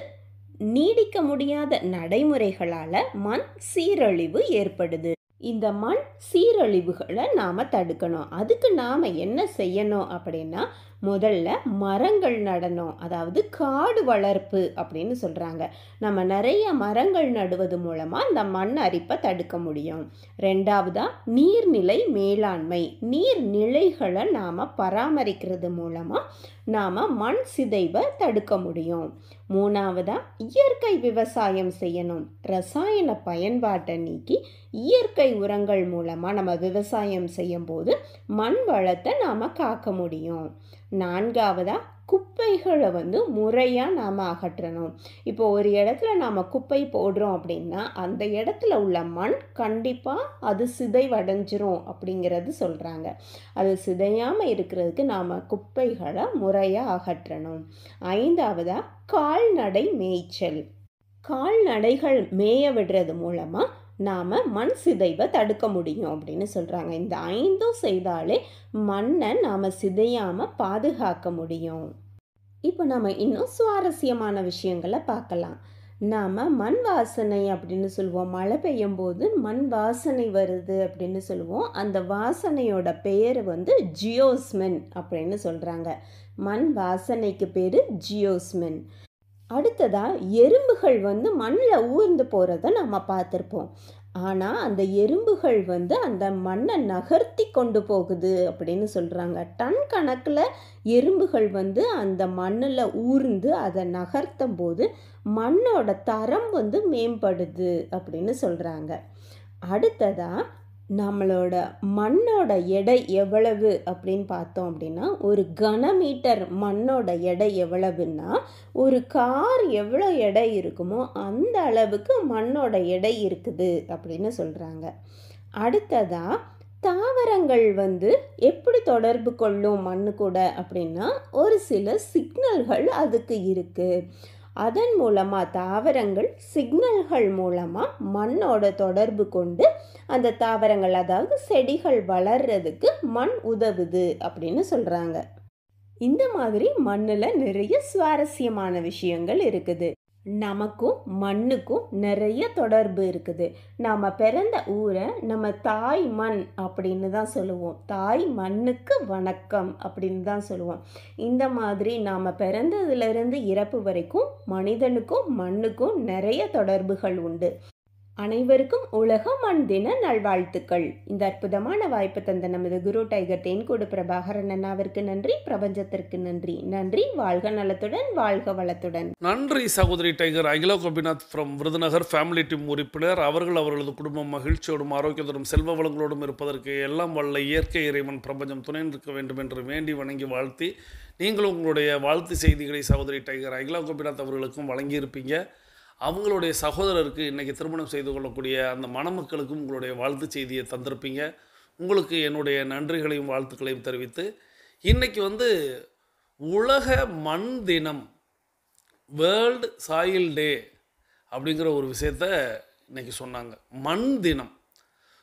நீடிக்க முடியாத நடைமுறைகளால் மண் சீரழிவு ஏற்படுது. இந்த மண் சீரழிவுகளை நாம் தடுக்கணும். அதுக்கு நாம் என்ன செய்யணும் அப்படின்னா, முதல்ல மரங்கள் நடணும், அதாவது காடு வளர்ப்பு அப்படின்னு சொல்கிறாங்க. நம்ம நிறைய மரங்கள் நடுவது மூலமாக இந்த மண் அரிப்பை தடுக்க முடியும். ரெண்டாவதாக நீர்நிலை மேலாண்மை, நீர்நிலைகளை நாம் பராமரிக்கிறது மூலமாக நாம் மண் சிதைவை தடுக்க முடியும். மூணாவதாக இயற்கை விவசாயம் செய்யணும். ரசாயன பயன்பாட்டை நீக்கி இயற்கை உரங்கள் மூலமாக நம்ம விவசாயம் செய்யும்போது மண் வளத்தை நாம் காக்க முடியும். நான்காவதாக குப்பைகளை முறையாக நாம் அகற்றணும். இப்போ ஒரு இடத்துல நாம் குப்பை போடுறோம் அப்படின்னா அந்த இடத்துல உள்ள மண் கண்டிப்பாக அது சிதைவடைஞ்சிரும் அப்படிங்கிறது சொல்கிறாங்க. அது சிதையாமல் இருக்கிறதுக்கு நாம் குப்பைகளை முறையாக அகற்றணும். ஐந்தாவதாக கால்நடை மேய்ச்சல். கால்நடைகள் மேய விடுறது மூலமாக நாம் மண் சிதைவை தடுக்க முடியும் அப்படின்னு சொல்கிறாங்க. இந்த 5ம் செய்தாலே மண்ணை நாம் சிதையாமல் பாதுகாக்க முடியும். இப்போ நம்ம இன்னும் சுவாரஸ்யமான விஷயங்களை பார்க்கலாம். நாம் மண் வாசனை அப்படின்னு சொல்லுவோம். மழை பெய்யும் போது மண் வாசனை வருது அப்படின்னு சொல்லுவோம். அந்த வாசனையோட பெயர் ஜியோஸ்மின் அப்படின்னு சொல்கிறாங்க. மண் வாசனைக்கு பேர் ஜியோஸ்மின். அடுத்ததா எறும்புகள் மண்ணில் ஊர்ந்து போகிறத நம்ம பார்த்துருப்போம். ஆனால் அந்த எறும்புகள் அந்த மண்ணை நகர்த்தி கொண்டு போகுது அப்படின்னு சொல்கிறாங்க. டன் கணக்கில் எறும்புகள் அந்த மண்ணில் ஊர்ந்து அதை நகர்த்தும் போது மண்ணோட தரம் மேம்படுது அப்படின்னு சொல்கிறாங்க. அடுத்ததாக நம்மளோட மண்ணோட எடை எவ்வளவு அப்படின்னு பார்த்தோம் அப்படின்னா, ஒரு கனமீட்டர் மண்ணோட எடை எவ்வளவுன்னா, ஒரு கார் எவ்வளோ எடை இருக்குமோ அந்த அளவுக்கு மண்ணோட எடை இருக்குது அப்படின்னு சொல்கிறாங்க. அடுத்ததாக தாவரங்கள் எப்படி தொடர்பு கொள்ளும் மண்ணு கூட அப்படின்னா, ஒரு சில சிக்னல்கள் அதுக்கு இருக்குது. அதன் மூலமாக தாவரங்கள் சிக்னல்கள் மூலமாக மண்ணோட தொடர்பு கொண்டு அந்த தாவரங்கள், அதாவது செடிகள் வளர்றதுக்கு மண் உதவுது அப்படின்னு சொல்கிறாங்க. இந்த மாதிரி மண்ணில் நிறைய சுவாரஸ்யமான விஷயங்கள் இருக்குது. நமக்கும் மண்ணுக்கும் நிறைய தொடர்பு இருக்குது. நாம் பிறந்த ஊரை நம்ம தாய் மண் அப்படின்னு தான் சொல்லுவோம். தாய் மண்ணுக்கு வணக்கம் அப்படின்னு தான் சொல்லுவோம். இந்த மாதிரி நாம் பிறந்ததுலேருந்து இறப்பு வரைக்கும் மனிதனுக்கும் மண்ணுக்கும் நிறைய தொடர்புகள் உண்டு. அனைவருக்கும் உலக மண் தின நல்வாழ்த்துக்கள். இந்த அற்புதமான வாய்ப்பு தந்த நமது குரு டைகர் தேன்கூடு பிரபாகரன் அண்ணாவிற்கு நன்றி. பிரபஞ்சத்திற்கு நன்றி. நன்றி. வாழ்க நலத்துடன், வாழ்க வளத்துடன். நன்றி சகோதரி tiger Akila Gopinath from Virudhunagar family team உறுப்பினர். அவர்களது குடும்பம் மகிழ்ச்சியோடும் ஆரோக்கியத்தோடும் செல்வ வளங்களோடும் இருப்பதற்கு எல்லாம் வல்ல இயற்கை இறைவன் பிரபஞ்சம் துணை நிற்க வேண்டும் என்று வேண்டி வணங்கி வாழ்த்தி, நீங்களும் உங்களுடைய வாழ்த்து செய்திகளை சகோதரி டைகர் அகிலா கோபிநாத் அவர்களுக்கும் வழங்கியிருப்பீங்க. அவங்களுடைய சகோதரருக்கு இன்றைக்கி திருமணம் செய்து கொள்ளக்கூடிய அந்த மணமக்களுக்கும் உங்களுடைய வாழ்த்து செய்தியை தந்திருப்பீங்க. உங்களுக்கு என்னுடைய நன்றிகளையும் வாழ்த்துக்களையும் தெரிவித்து, இன்றைக்கி உலக மண் தினம், வேர்ல்டு சாயில் டே அப்படிங்கிற ஒரு விஷயத்த இன்றைக்கி சொன்னாங்க. மண் தினம்.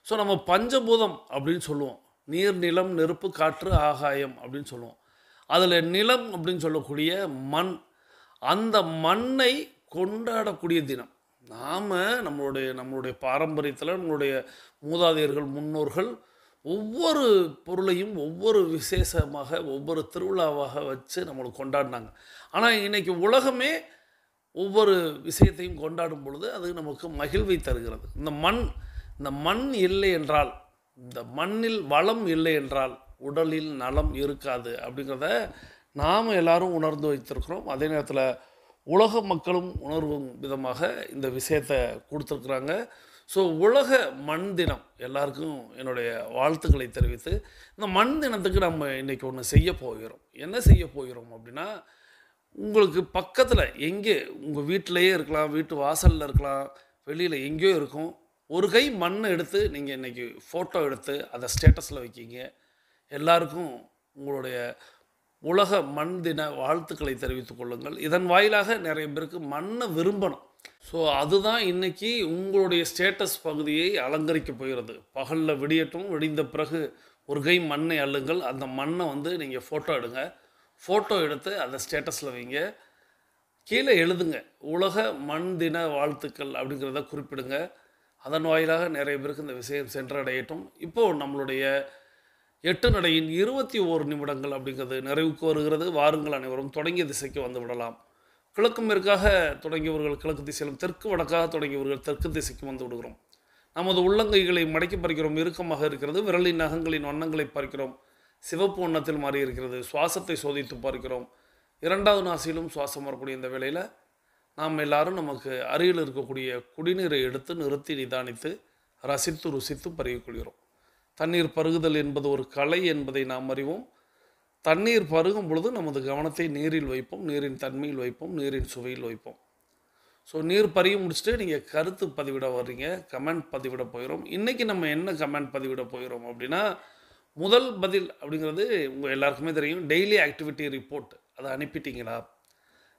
ஸோ நம்ம பஞ்சபூதம் அப்படின்னு சொல்லுவோம். நீர், நிலம், நெருப்பு, காற்று, ஆகாயம் அப்படின்னு சொல்லுவோம். அதில் நிலம் அப்படின்னு சொல்லக்கூடிய மண், அந்த மண்ணை கொண்டாடக்கூடிய தினம். நாம் நம்மளுடைய பாரம்பரியத்தில் நம்மளுடைய மூதாதையர்கள், முன்னோர்கள் ஒவ்வொரு பொருளையும் ஒவ்வொரு விசேஷமாக, ஒவ்வொரு திருவிழாவாக வச்சு நம்மளுக்கு கொண்டாடினாங்க. ஆனால் இன்றைக்கி உலகமே ஒவ்வொரு விஷயத்தையும் கொண்டாடும் பொழுது அது நமக்கு மகிழ்வை தருகிறது. இந்த மண் இல்லை என்றால், இந்த மண்ணில் வளம் இல்லை என்றால் உடலில் நலம் இருக்காது அப்படிங்கிறத நாம் எல்லாரும் உணர்ந்து வைத்திருக்கிறோம். அதே நேரத்தில் உலக மக்களும் உணர்வும் விதமாக இந்த விஷயத்தை கொடுத்துருக்குறாங்க. ஸோ உலக மண் தினம் எல்லாருக்கும் என்னுடைய வாழ்த்துக்களை தெரிவித்து, இந்த மண் தினத்துக்கு நம்ம இன்றைக்கி ஒன்று செய்ய போகிறோம். என்ன செய்ய போகிறோம் அப்படின்னா, உங்களுக்கு பக்கத்தில் எங்கே, உங்கள் வீட்டிலையே இருக்கலாம், வீட்டு வாசலில் இருக்கலாம், வெளியில் எங்கேயோ இருக்கும், ஒரு கை மண்ணை எடுத்து நீங்கள் இன்றைக்கி ஃபோட்டோ எடுத்து அதை ஸ்டேட்டஸில் வைக்கிங்க. எல்லாருக்கும் உங்களுடைய உலக மண் தின வாழ்த்துக்களை தெரிவித்துக் கொள்ளுங்கள். இதன் வாயிலாக நிறைய பேருக்கு மண்ணை விரும்பணும். ஸோ அதுதான் இன்றைக்கி உங்களுடைய ஸ்டேட்டஸ் பகுதியை அலங்கரிக்க போகிறது. பகலில் விடியட்டும், விடிந்த பிறகு ஒரு கை மண்ணை அள்ளுங்கள். அந்த மண்ணை நீங்கள் ஃபோட்டோ எடுங்க. ஃபோட்டோ எடுத்து அதை ஸ்டேட்டஸில் வைங்க. கீழே எழுதுங்க, உலக மண் தின வாழ்த்துக்கள் அப்படிங்கிறத குறிப்பிடுங்க. அதன் வாயிலாக நிறைய பேருக்கு இந்த விஷயம் சென்றடையட்டும். இப்போது நம்மளுடைய 8 நடையின் 21 நிமிடங்கள் அப்படிங்கிறது நிறைவுக்கு வருகிறது. வாருங்கள், அனைவரும் தொடங்கிய திசைக்கு வந்து விடலாம். கிழக்கு மேற்காக தொடங்கியவர்கள் கிழக்கு திசையிலும், தெற்கு வடக்காக தொடங்கியவர்கள் தெற்கு திசைக்கு வந்து விடுகிறோம். நமது உள்ளங்கைகளை மடக்கி பறிக்கிறோம். இறுக்கமாக இருக்கிறது. விரலின் நகங்களின் வண்ணங்களை பார்க்கிறோம். சிவப்பு வண்ணத்தில் மாறி இருக்கிறது. சுவாசத்தை சோதித்து பார்க்கிறோம். 2வது நாசியிலும் சுவாசம் வரக்கூடிய இந்த வேளையில் நாம் எல்லாரும் நமக்கு அருகில் இருக்கக்கூடிய குடிநீரை எடுத்து நிறுத்தி நிதானித்து ரசித்து ருசித்து பருகிக்கொள்கிறோம். தண்ணீர் பருகுதல் என்பது ஒரு கலை என்பதை நாம் அறிவோம். தண்ணீர் பருகும் பொழுது நமது கவனத்தை நீரில் வைப்போம், நீரின் தன்மையில் வைப்போம், நீரின் சுவையில் வைப்போம். ஸோ நீர் பருகி முடிச்சுட்டு நீங்கள் கருத்து பதிவிட வர்றீங்க, கமெண்ட் பதிவிட போகிறோம். இன்றைக்கி நம்ம என்ன கமெண்ட் பதிவிட போகிறோம் அப்படின்னா, முதல் பதில் அப்படிங்கிறது உங்கள் எல்லாருக்குமே தெரியும், டெய்லி ஆக்டிவிட்டி ரிப்போர்ட். அதை அனுப்பிட்டீங்களா?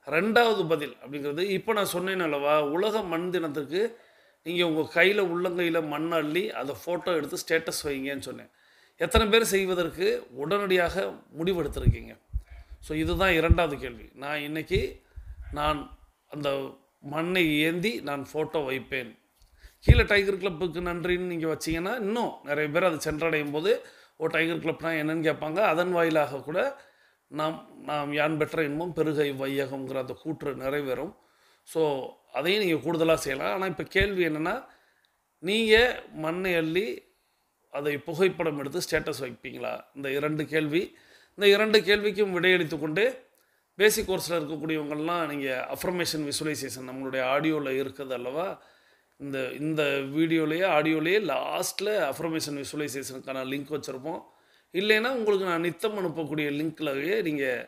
ரெண்டாவது பதில் அப்படிங்கிறது இப்போ நான் சொன்னேன் அல்லவா, உலக மண் தினத்துக்கு நீங்கள் உங்கள் கையில் உள்ளங்கையில் மண் அள்ளி அதை ஃபோட்டோ எடுத்து ஸ்டேட்டஸ் வைங்கன்னு சொன்னேன். எத்தனை பேர் செய்வதற்கு உடனடியாக முடிவெடுத்திருக்கீங்க? ஸோ இதுதான் இரண்டாவது கேள்வி. நான் இன்னைக்கு நான் அந்த மண்ணை ஏந்தி நான் ஃபோட்டோ வைப்பேன். கீழே டைகர் கிளப்புக்கு நன்றின்னு நீங்கள் வச்சீங்கன்னா இன்னும் நிறைய பேர் அது சென்றடையும் போது ஓ டைகர் கிளப்னா என்னன்னு கேட்பாங்க. அதன் வாயிலாக கூட நாம் நாம் யான் பெற்ற இன்பம் பெருகை வையகம்ங்கிற அந்த கூற்று நிறைவேறும். ஸோ அதையும் நீங்கள் கூடுதலாக செய்யலாம். ஆனால் இப்போ கேள்வி என்னென்னா, நீங்கள் மண்ணை அள்ளி அதை புகைப்படம் எடுத்து ஸ்டேட்டஸ் வைப்பீங்களா? இந்த இரண்டு கேள்வி. இந்த இரண்டு கேள்விக்கும் விடையளித்து கொண்டு பேசிக் கோர்ஸில் இருக்கக்கூடியவங்கள்லாம் நீங்கள் அஃபர்மேஷன் விசுவலைசேஷன் நம்மளுடைய ஆடியோவில் இருக்குது அல்லவா, இந்த இந்த வீடியோலேயே ஆடியோலேயே லாஸ்ட்டில் அஃபர்மேஷன் விசுவலைசேஷனுக்கான லிங்க் வச்சுருப்போம். இல்லைன்னா உங்களுக்கு நான் நித்தம் அனுப்பக்கூடிய லிங்க்லவே நீங்கள்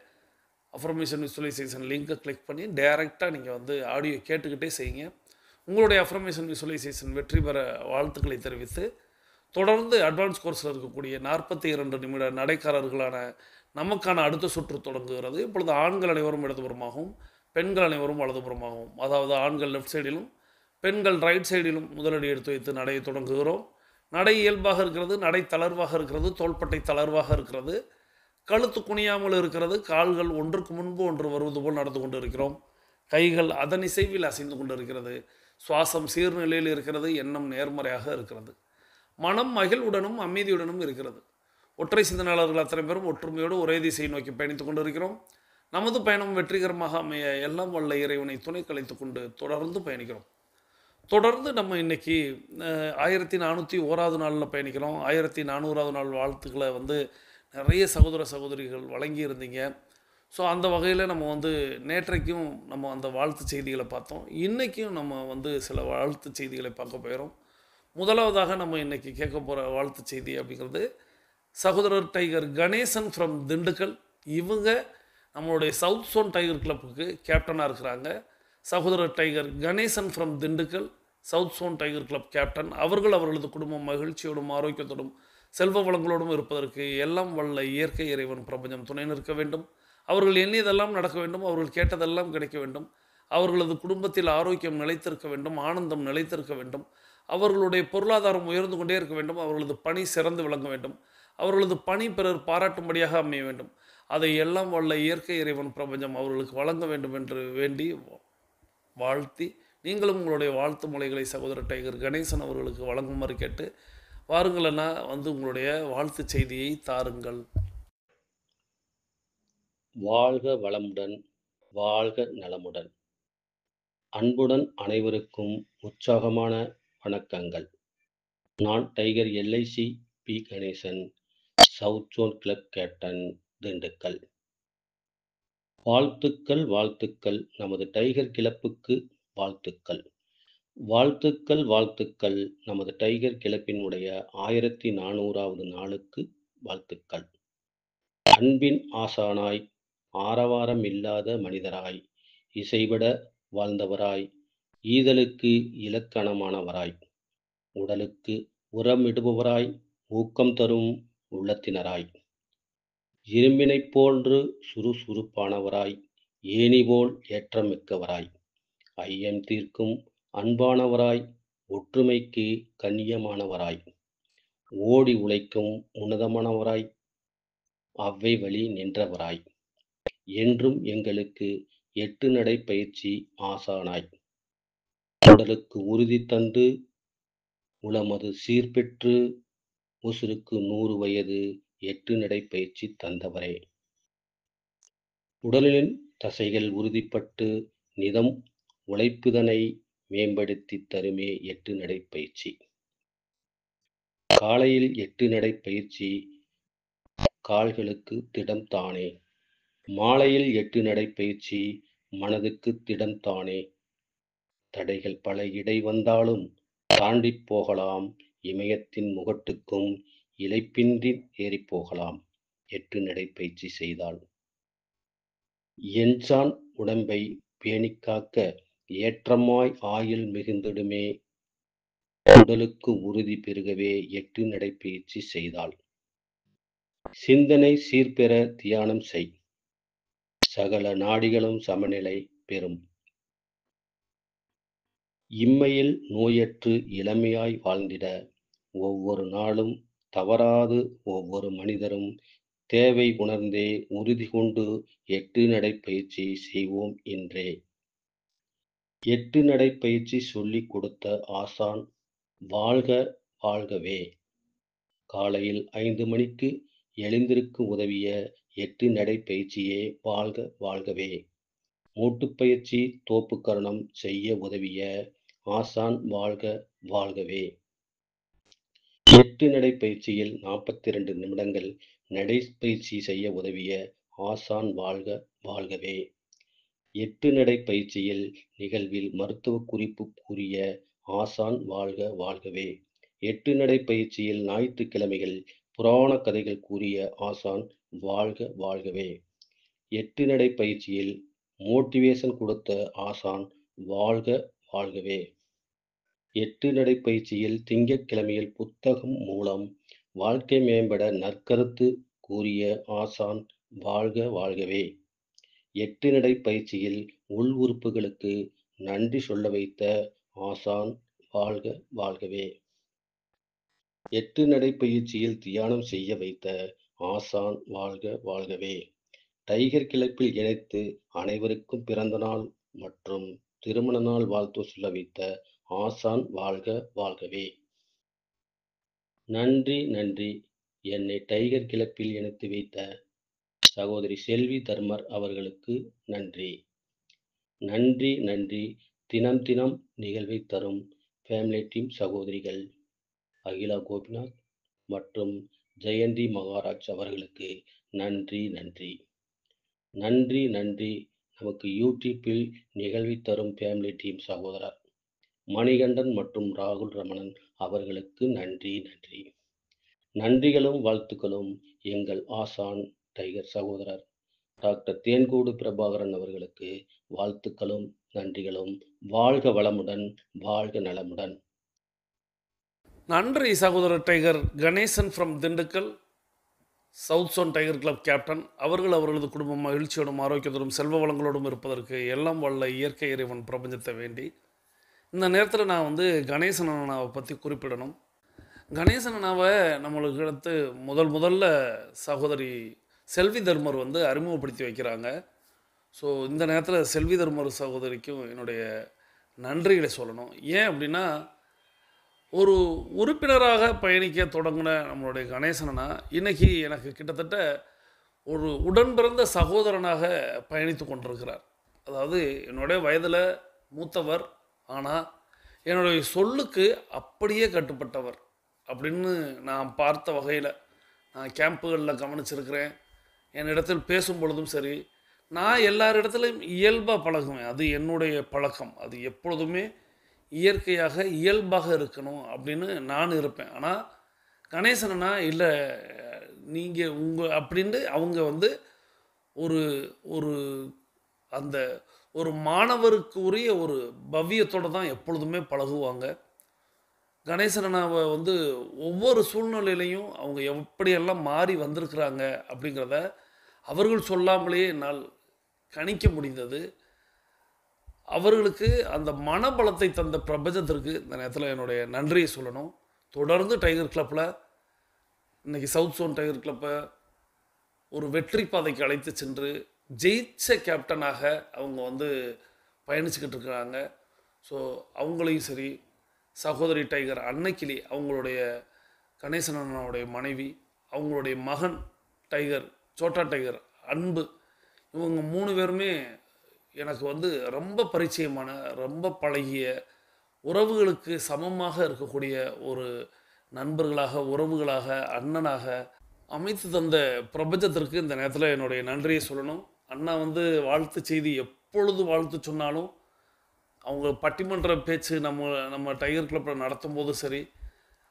அஃபர்மேஷன் விசுவலைசேஷன் லிங்கை கிளிக் பண்ணி டைரெக்டாக நீங்கள் வந்து ஆடியோ கேட்டுக்கிட்டே செய்யுங்க. உங்களுடைய அஃபர்மேஷன் விசுவலைசேஷன் வெற்றி பெற வாழ்த்துக்களை தெரிவித்து, தொடர்ந்து அட்வான்ஸ் கோர்ஸில் இருக்கக்கூடிய 42 நிமிட நடைக்காரர்களான நமக்கான அடுத்த சுற்று தொடங்குகிறது. இப்பொழுது ஆண்கள் அனைவரும் இடதுபுறமாகவும் பெண்கள் அனைவரும் வலதுபுறமாகவும், அதாவது ஆண்கள் லெஃப்ட் சைடிலும் பெண்கள் ரைட் சைடிலும் முதலடி எடுத்து வைத்து நடையை தொடங்குகிறோம். நடை இயல்பாக இருக்கிறது, நடை தளர்வாக இருக்கிறது, தோள்பட்டை தளர்வாக இருக்கிறது, கழுத்து குனியாமல் இருக்கிறது, கால்கள் ஒன்றுக்கு முன்பு ஒன்று வருவது போல் நடந்து கொண்டு இருக்கிறோம். கைகள் அதன் இசைவில் அசைந்து கொண்டு இருக்கிறது. சுவாசம் சீர்நிலையில் இருக்கிறது. எண்ணம் நேர்மறையாக இருக்கிறது. மனம் மகிழ்வுடனும் அமைதியுடனும் இருக்கிறது. ஒற்றை சிந்தனையாளர்கள் அத்தனை பேரும் ஒற்றுமையோடு ஒரே திசையை நோக்கி பயணித்துக் கொண்டு இருக்கிறோம். நமது பயணம் வெற்றிகரமாக அமைய எல்லாம் வல்ல இறைவனை துணை கலைத்து கொண்டு தொடர்ந்து பயணிக்கிறோம். தொடர்ந்து நம்ம இன்றைக்கி 1401வது நாளில் பயணிக்கிறோம். 1400வது நாள் வாழ்த்துக்களை வந்து நிறைய சகோதர சகோதரிகள் வழங்கி இருந்தீங்க. ஸோ அந்த வகையில் நம்ம வந்து நேற்றைக்கும் நம்ம அந்த வாழ்த்து செய்திகளை பார்த்தோம். இன்றைக்கும் நம்ம வந்து சில வாழ்த்து செய்திகளை பார்க்க போயிடும். முதலாவதாக நம்ம இன்றைக்கி கேட்க போகிற வாழ்த்து செய்தி அப்படிங்கிறது சகோதரர் டைகர் கணேசன் ஃப்ரம் திண்டுக்கல். இவங்க நம்மளுடைய சவுத் சோன் டைகர் கிளப்புக்கு கேப்டனாக இருக்கிறாங்க. சகோதரர் tiger Ganesan from Dindigul, south zone tiger club captain. அவர்களது குடும்பம் மகிழ்ச்சியோடும் ஆரோக்கியத்தோடும் செல்வ வளங்களோடும் இருப்பதற்கு எல்லாம் வல்ல இயற்கை இறைவன் பிரபஞ்சம் துணை நிற்க வேண்டும். அவர்கள் எண்ணியதெல்லாம் நடக்க வேண்டும். அவர்கள் கேட்டதெல்லாம் கிடைக்க வேண்டும். அவர்களது குடும்பத்தில் ஆரோக்கியம் நிலைத்திருக்க வேண்டும். ஆனந்தம் நிலைத்திருக்க வேண்டும். அவர்களுடைய பொருளாதாரம் உயர்ந்து கொண்டே இருக்க வேண்டும். அவர்களது பணி சிறந்து விளங்க வேண்டும். அவர்களது பணி பிறர் பாராட்டும்படியாக அமைய வேண்டும். அதை எல்லாம் வல்ல இயற்கை இறைவன் பிரபஞ்சம் அவர்களுக்கு வழங்க வேண்டும் என்று வேண்டி வாழ்த்தி, நீங்களும் உங்களுடைய வாழ்த்து மொழிகளை சகோதரர் டைகர் கணேசன் அவர்களுக்கு வழங்குமாறு கேட்டு, வாருங்களண்ணா வந்து உங்களுடைய வாழ்த்து செய்தியை தாருங்கள். வாழ்க வளமுடன், வாழ்க நலமுடன். அன்புடன் அனைவருக்கும் உற்சாகமான வணக்கங்கள். நான் tiger LIC P Ganesan, south zone club captain, Dindigul. வாழ்த்துக்கள் வாழ்த்துக்கள் நமது டைகர் கிளப்புக்கு வாழ்த்துக்கள். வாழ்த்துக்கள் வாழ்த்துக்கள் நமது டைகர் கிளப்பினுடைய 1400வது நாளுக்கு வாழ்த்துக்கள். அன்பின் ஆசானாய், ஆரவாரம் இல்லாத மனிதராய், இசைவிட வாழ்ந்தவராய், ஈதலுக்கு இலக்கணமானவராய், உடலுக்கு உரமிடுபவராய், ஊக்கம் தரும் உள்ளத்தினராய், இரும்பினைப் போன்று சுறுசுறுப்பானவராய், ஏணி போல் ஏற்றமிக்கவராய், ஐயம் தீர்க்கும் அன்பானவராய், ஒற்றுமைக்கு கண்ணியமானவராய், ஓடி உழைக்கும் உன்னதமானவராய், அவ்வை வழி நின்றவராய், என்றும் எங்களுக்கு 8 நடை பயிற்சி ஆசானாய், உடலுக்கு உறுதி தந்து உளமது சீர்பெற்று உசுருக்கு 100 வயது 8 நடை பயிற்சி தந்தவரே. உடலின் தசைகள் உறுதிப்பட்டு நிதம் உழைப்புதனை மேம்படுத்தி தருமே 8 நடை பயிற்சி. காலையில் 8 நடை பயிற்சி கால்களுக்கு திடம் தானே, மாலையில் 8 நடை பயிற்சி மனதுக்கு திடம் தானே. தடைகள் பல இடை வந்தாலும் தாண்டி போகலாம், இமயத்தின் முகட்டுக்கும் இலைப்பின்றி ஏறி போகலாம் 8 நடை பயிற்சி செய்தால். என்சான் உடம்பை பேணிக்காக்க ஏற்றமாய் ஆயுள் மிகுந்திடுமே, உடலுக்கு உறுதி பெருகவே 8 நடை பயிற்சி செய்தால். சிந்தனை சீர்பெற தியானம் செய், சகல நாடிகளும் சமநிலை பெறும். இம்மையில் நோயற்று இளமையாய் வாழ்ந்திட ஒவ்வொரு நாளும் தவறாது ஒவ்வொரு மனிதரும் தேவை உணர்ந்தே உறுதி கொண்டு 8 நடைப்பயிற்சி செய்வோம் இன்றே. 8 நடைப்பயிற்சி சொல்லிக் கொடுத்த ஆசான் வாழ்க வாழ்கவே. காலையில் 5 மணிக்கு எழுந்திருக்க உதவிய 8 நடைப்பயிற்சியே வாழ்க வாழ்கவே. மூட்டுப்பயிற்சி தோப்புக்கரணம் செய்ய உதவிய ஆசான் வாழ்க வாழ்கவே. 8 நடைப்பயிற்சியில் 42 நிமிடங்கள் நடைப்பயிற்சி செய்ய உதவிய ஆசான் வாழ்க வாழ்கவே. 8 நடைப்பயிற்சியில் நிகழ்வில் மருத்துவ குறிப்பு கூறிய ஆசான் வாழ்க வாழ்கவே. 8 நடைப்பயிற்சியில் ஞாயிற்றுக்கிழமைகள் புராண கதைகள் கூறிய ஆசான் வாழ்க வாழ்கவே. 8 நடைப்பயிற்சியில் மோட்டிவேஷன் கொடுத்த ஆசான் வாழ்க வாழ்கவே. 8 நடைப்பயிற்சியில் திங்கட்கிழமையில் புத்தகம் மூலம் வாழ்க்கை மேம்பட நற்கருத்து கூறிய ஆசான் வாழ்க வாழ்கவே. 8 நடைப்பயிற்சியில் உள் உறுப்புகளுக்கு நன்றி சொல்ல வைத்த ஆசான் வாழ்க வாழ்கவே. 8 நடைப்பயிற்சியில் தியானம் செய்ய வைத்த ஆசான் வாழ்க வாழ்கவே. டைகர் கிளப்பில் இணைத்து அனைவருக்கும் பிறந்த நாள் மற்றும் திருமண நாள் வாழ்த்து சொல்ல வைத்த ஆசான் வாழ்க வாழ்கவே. நன்றி நன்றி. என்னை டைகர் கிளப்பில் இணைத்து வைத்த சகோதரி செல்வி தர்மர் அவர்களுக்கு நன்றி. நன்றி நன்றி. தினம் தினம் நிகழ்வை தரும் ஃபேமிலி டீம் சகோதரிகள் அகிலா கோபிநாத் மற்றும் ஜெயந்தி மகாராஜ் அவர்களுக்கு நன்றி நன்றி. நன்றி நன்றி. நமக்கு யூடியூப்பில் நிகழ்வை தரும் ஃபேமிலி டீம் சகோதரர் மணிகண்டன் மற்றும் ராகுல் ரமணன் அவர்களுக்கு நன்றி நன்றி. நன்றிகளும் வாழ்த்துக்களும் எங்கள் ஆசான் டைகர் சகோதரர் டாக்டர் தேன்கூடு பிரபாகரன் அவர்களுக்கு வாழ்த்துக்களும் நன்றிகளும். வாழ்க வளமுடன், வாழ்க நலமுடன். நன்றி சகோதரர் tiger Ganesan from Dindigul, south zone tiger club captain அவர்கள் அவர்களது குடும்பம் மகிழ்ச்சியோடும் ஆரோக்கியத்தோடும் செல்வ வளங்களோடும் இருப்பதற்கு எல்லாம் வல்ல இயற்கை இறைவன் பிரபஞ்சத்தை வேண்டி இந்த நேரத்தில் நான் கணேசன் அண்ணாவை பற்றி குறிப்பிடணும். கணேசன் அண்ணாவை நம்மளுக்கு அடுத்து முதல்ல சகோதரி செல்வி தர்மர் அறிமுகப்படுத்தி வைக்கிறாங்க. ஸோ இந்த நேரத்தில் செல்வி தர்மர் சகோதரிக்கும் என்னுடைய நன்றிகளை சொல்லணும். ஏன் அப்படின்னா, ஒரு உறுப்பினராக பயணிக்க தொடங்கின நம்மளுடைய கணேசனா இன்றைக்கி எனக்கு கிட்டத்தட்ட ஒரு உடன் பிறந்த சகோதரனாக பயணித்து கொண்டிருக்கிறார். அதாவது என்னுடைய வயதில் மூத்தவர், ஆனால் என்னுடைய சொல்லுக்கு அப்படியே கட்டுப்பட்டவர் அப்படின்னு நான் பார்த்த வகையில் நான் கேம்புகளில் கவனிச்சிருக்கிறேன். என்னிடத்தில் பேசும் பொழுதும் சரி, நான் எல்லாரிடத்துலையும் இயல்பாக பழகுவேன். அது என்னுடைய பழக்கம். அது எப்பொழுதுமே இயற்கையாக இயல்பாக இருக்கணும் அப்படின்னு நான் இருப்பேன். ஆனால் கணேசனா இல்லை, நீங்கள் உங்கள் அப்படின்ட்டு அவங்க ஒரு ஒரு அந்த ஒரு மாணவருக்கு உரிய ஒரு பவ்யத்தோடு தான் எப்பொழுதுமே பழகுவாங்க. கணேசனாவை ஒவ்வொரு சூழ்நிலையிலையும் அவங்க எப்படியெல்லாம் மாறி வந்திருக்கிறாங்க அப்படிங்கிறத அவர்கள் சொல்லாமலே என்னால் கணிக்க முடிந்தது. அவர்களுக்கு அந்த மனபலத்தை தந்த பிரபஞ்சத்திற்கு இந்த நேரத்தில் என்னுடைய நன்றியை சொல்லணும். தொடர்ந்து டைகர் கிளப்பில் இன்றைக்கி சவுத் சோன் டைகர் கிளப்பை ஒரு வெற்றி பாதைக்கு அழைத்து சென்று ஜெயிச்ச கேப்டனாக அவங்க பயணிச்சுக்கிட்டு இருக்கிறாங்க. ஸோ அவங்களையும் சரி, சகோதரி டைகர் அன்னைக்கிளி அவங்களுடைய கணேசன் அண்ணாவுடைய மனைவி, அவங்களுடைய மகன் டைகர் சோட்டா டைகர் அன்பு, இவங்க 3 பேருமே எனக்கு ரொம்ப பரிச்சயமான, ரொம்ப பழகிய, உறவுகளுக்கு சமமாக இருக்கக்கூடிய ஒரு நண்பர்களாக, உறவுகளாக, அண்ணனாக அமைத்து தந்த பிரபஞ்சத்திற்கு இந்த நேரத்தில் என்னுடைய நன்றியை சொல்லணும். அண்ணா வாழ்த்து செய்தி எப்பொழுது வாழ்த்து சொன்னாலும், அவங்க பட்டிமன்ற பேச்சு நம்ம டைகர் கிளப்பில் நடத்தும் போது சரி,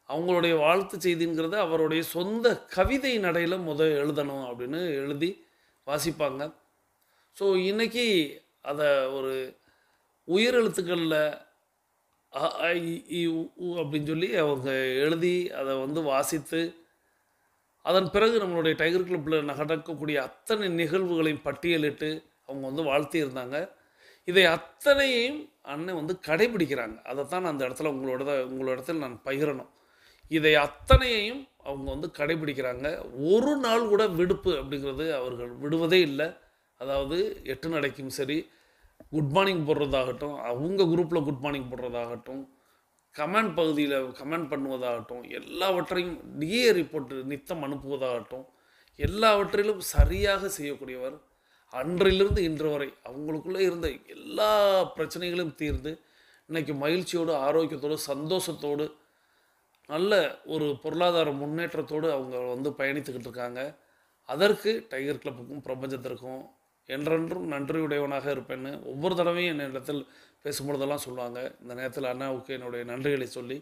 அவங்களுடைய வாழ்த்து செய்திங்கிறத அவருடைய சொந்த கவிதை நடையில் எழுதணும் அப்படின்னு எழுதி வாசிப்பாங்க. ஸோ இன்றைக்கி அதை ஒரு உயிரெழுத்துக்களில் அ ஆ இ ஈ உ அப்படின்னு சொல்லி அவங்க எழுதி அதை வாசித்து, அதன் பிறகு நம்மளுடைய டைகர் கிளப்பில் நடக்கக்கூடிய அத்தனை நிகழ்வுகளையும் பட்டியலிட்டு அவங்க வந்து வாழ்த்தியிருந்தாங்க. இதை அத்தனையும் அண்ணன் வந்து கடைபிடிக்கிறாங்க. அதைத்தான் நான் அந்த இடத்துல உங்களிடத்தில் நான் பகிரணும். இதை அத்தனையையும் அவங்க வந்து கடைபிடிக்கிறாங்க. ஒரு நாள் கூட விடுப்பு அப்படிங்கிறது அவர்கள் விடுவதே இல்லை. அதாவது 8 நடைக்கும் சரி, குட் மார்னிங் போடுறதாகட்டும், அவங்க குரூப்பில் குட் மார்னிங் போடுறதாகட்டும், கமெண்ட் பகுதியில் கமெண்ட் பண்ணுவதாகட்டும், எல்லாவற்றையும் டிஏ ரிப்போர்ட் நித்தம் அனுப்புவதாகட்டும், எல்லாவற்றிலும் சரியாக செய்யக்கூடியவர். அன்றிலிருந்து இன்று வரை அவங்களுக்குள்ளே இருந்த எல்லா பிரச்சனைகளும் தீர்ந்து இன்னைக்கு மகிழ்ச்சியோடு, ஆரோக்கியத்தோடு, சந்தோஷத்தோடு, நல்ல ஒரு பொருளாதார முன்னேற்றத்தோடு அவங்க வந்து பயணித்துக்கிட்டு இருக்காங்க. அதற்கு டைகர் கிளப்புக்கும் பிரபஞ்சத்திற்கும் என்றென்றும் நன்றியுடையவனாக இருப்பேன்னு ஒவ்வொரு தடவையும் என்னிடத்தில் பேசும்பொழுதெல்லாம் சொல்லுவாங்க. இந்த நேரத்தில் அண்ணாவுக்கு என்னுடைய நன்றிகளை சொல்லி,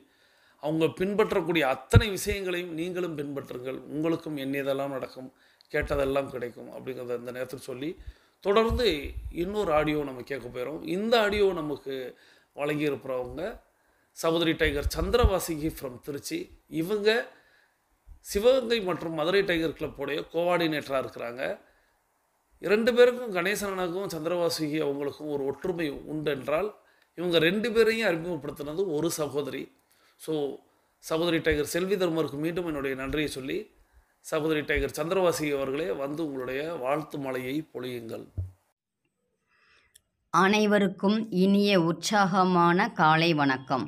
அவங்க பின்பற்றக்கூடிய அத்தனை விஷயங்களையும் நீங்களும் பின்பற்றுங்கள். உங்களுக்கும் எண்ணியதெல்லாம் நடக்கும், கேட்டதெல்லாம் கிடைக்கும் அப்படிங்கிறத இந்த நேரத்தில் சொல்லி, தொடர்ந்து இன்னொரு ஆடியோ நம்ம கேட்க போயிடும். இந்த ஆடியோ நமக்கு வழங்கியிருக்கிறவங்க சகோதரி டைகர் சந்திரவாசிகி ஃப்ரம் திருச்சி. இவங்க சிவகங்கை மற்றும் மதுரை டைகர் கிளப்புடைய கோஆர்டினேட்டராக இருக்கிறாங்க. 2 பேருக்கும் கணேசனுக்கும் சந்திரவாசிகி அவங்களுக்கும் ஒரு ஒற்றுமை உண்டு என்றால், இவங்க 2 பேரையும் அறிமுகப்படுத்தினது ஒரு சகோதரி. ஸோ சகோதரி டைகர் செல்வி தர்மருக்கு மீண்டும் என்னுடைய நன்றியை சொல்லி, சகோதரி டைகர் சந்திரவாசிகி அவர்களே வந்து உங்களுடைய வாழ்த்து மலையை பொழியுங்கள். அனைவருக்கும் இனிய உற்சாகமான காலை வணக்கம்.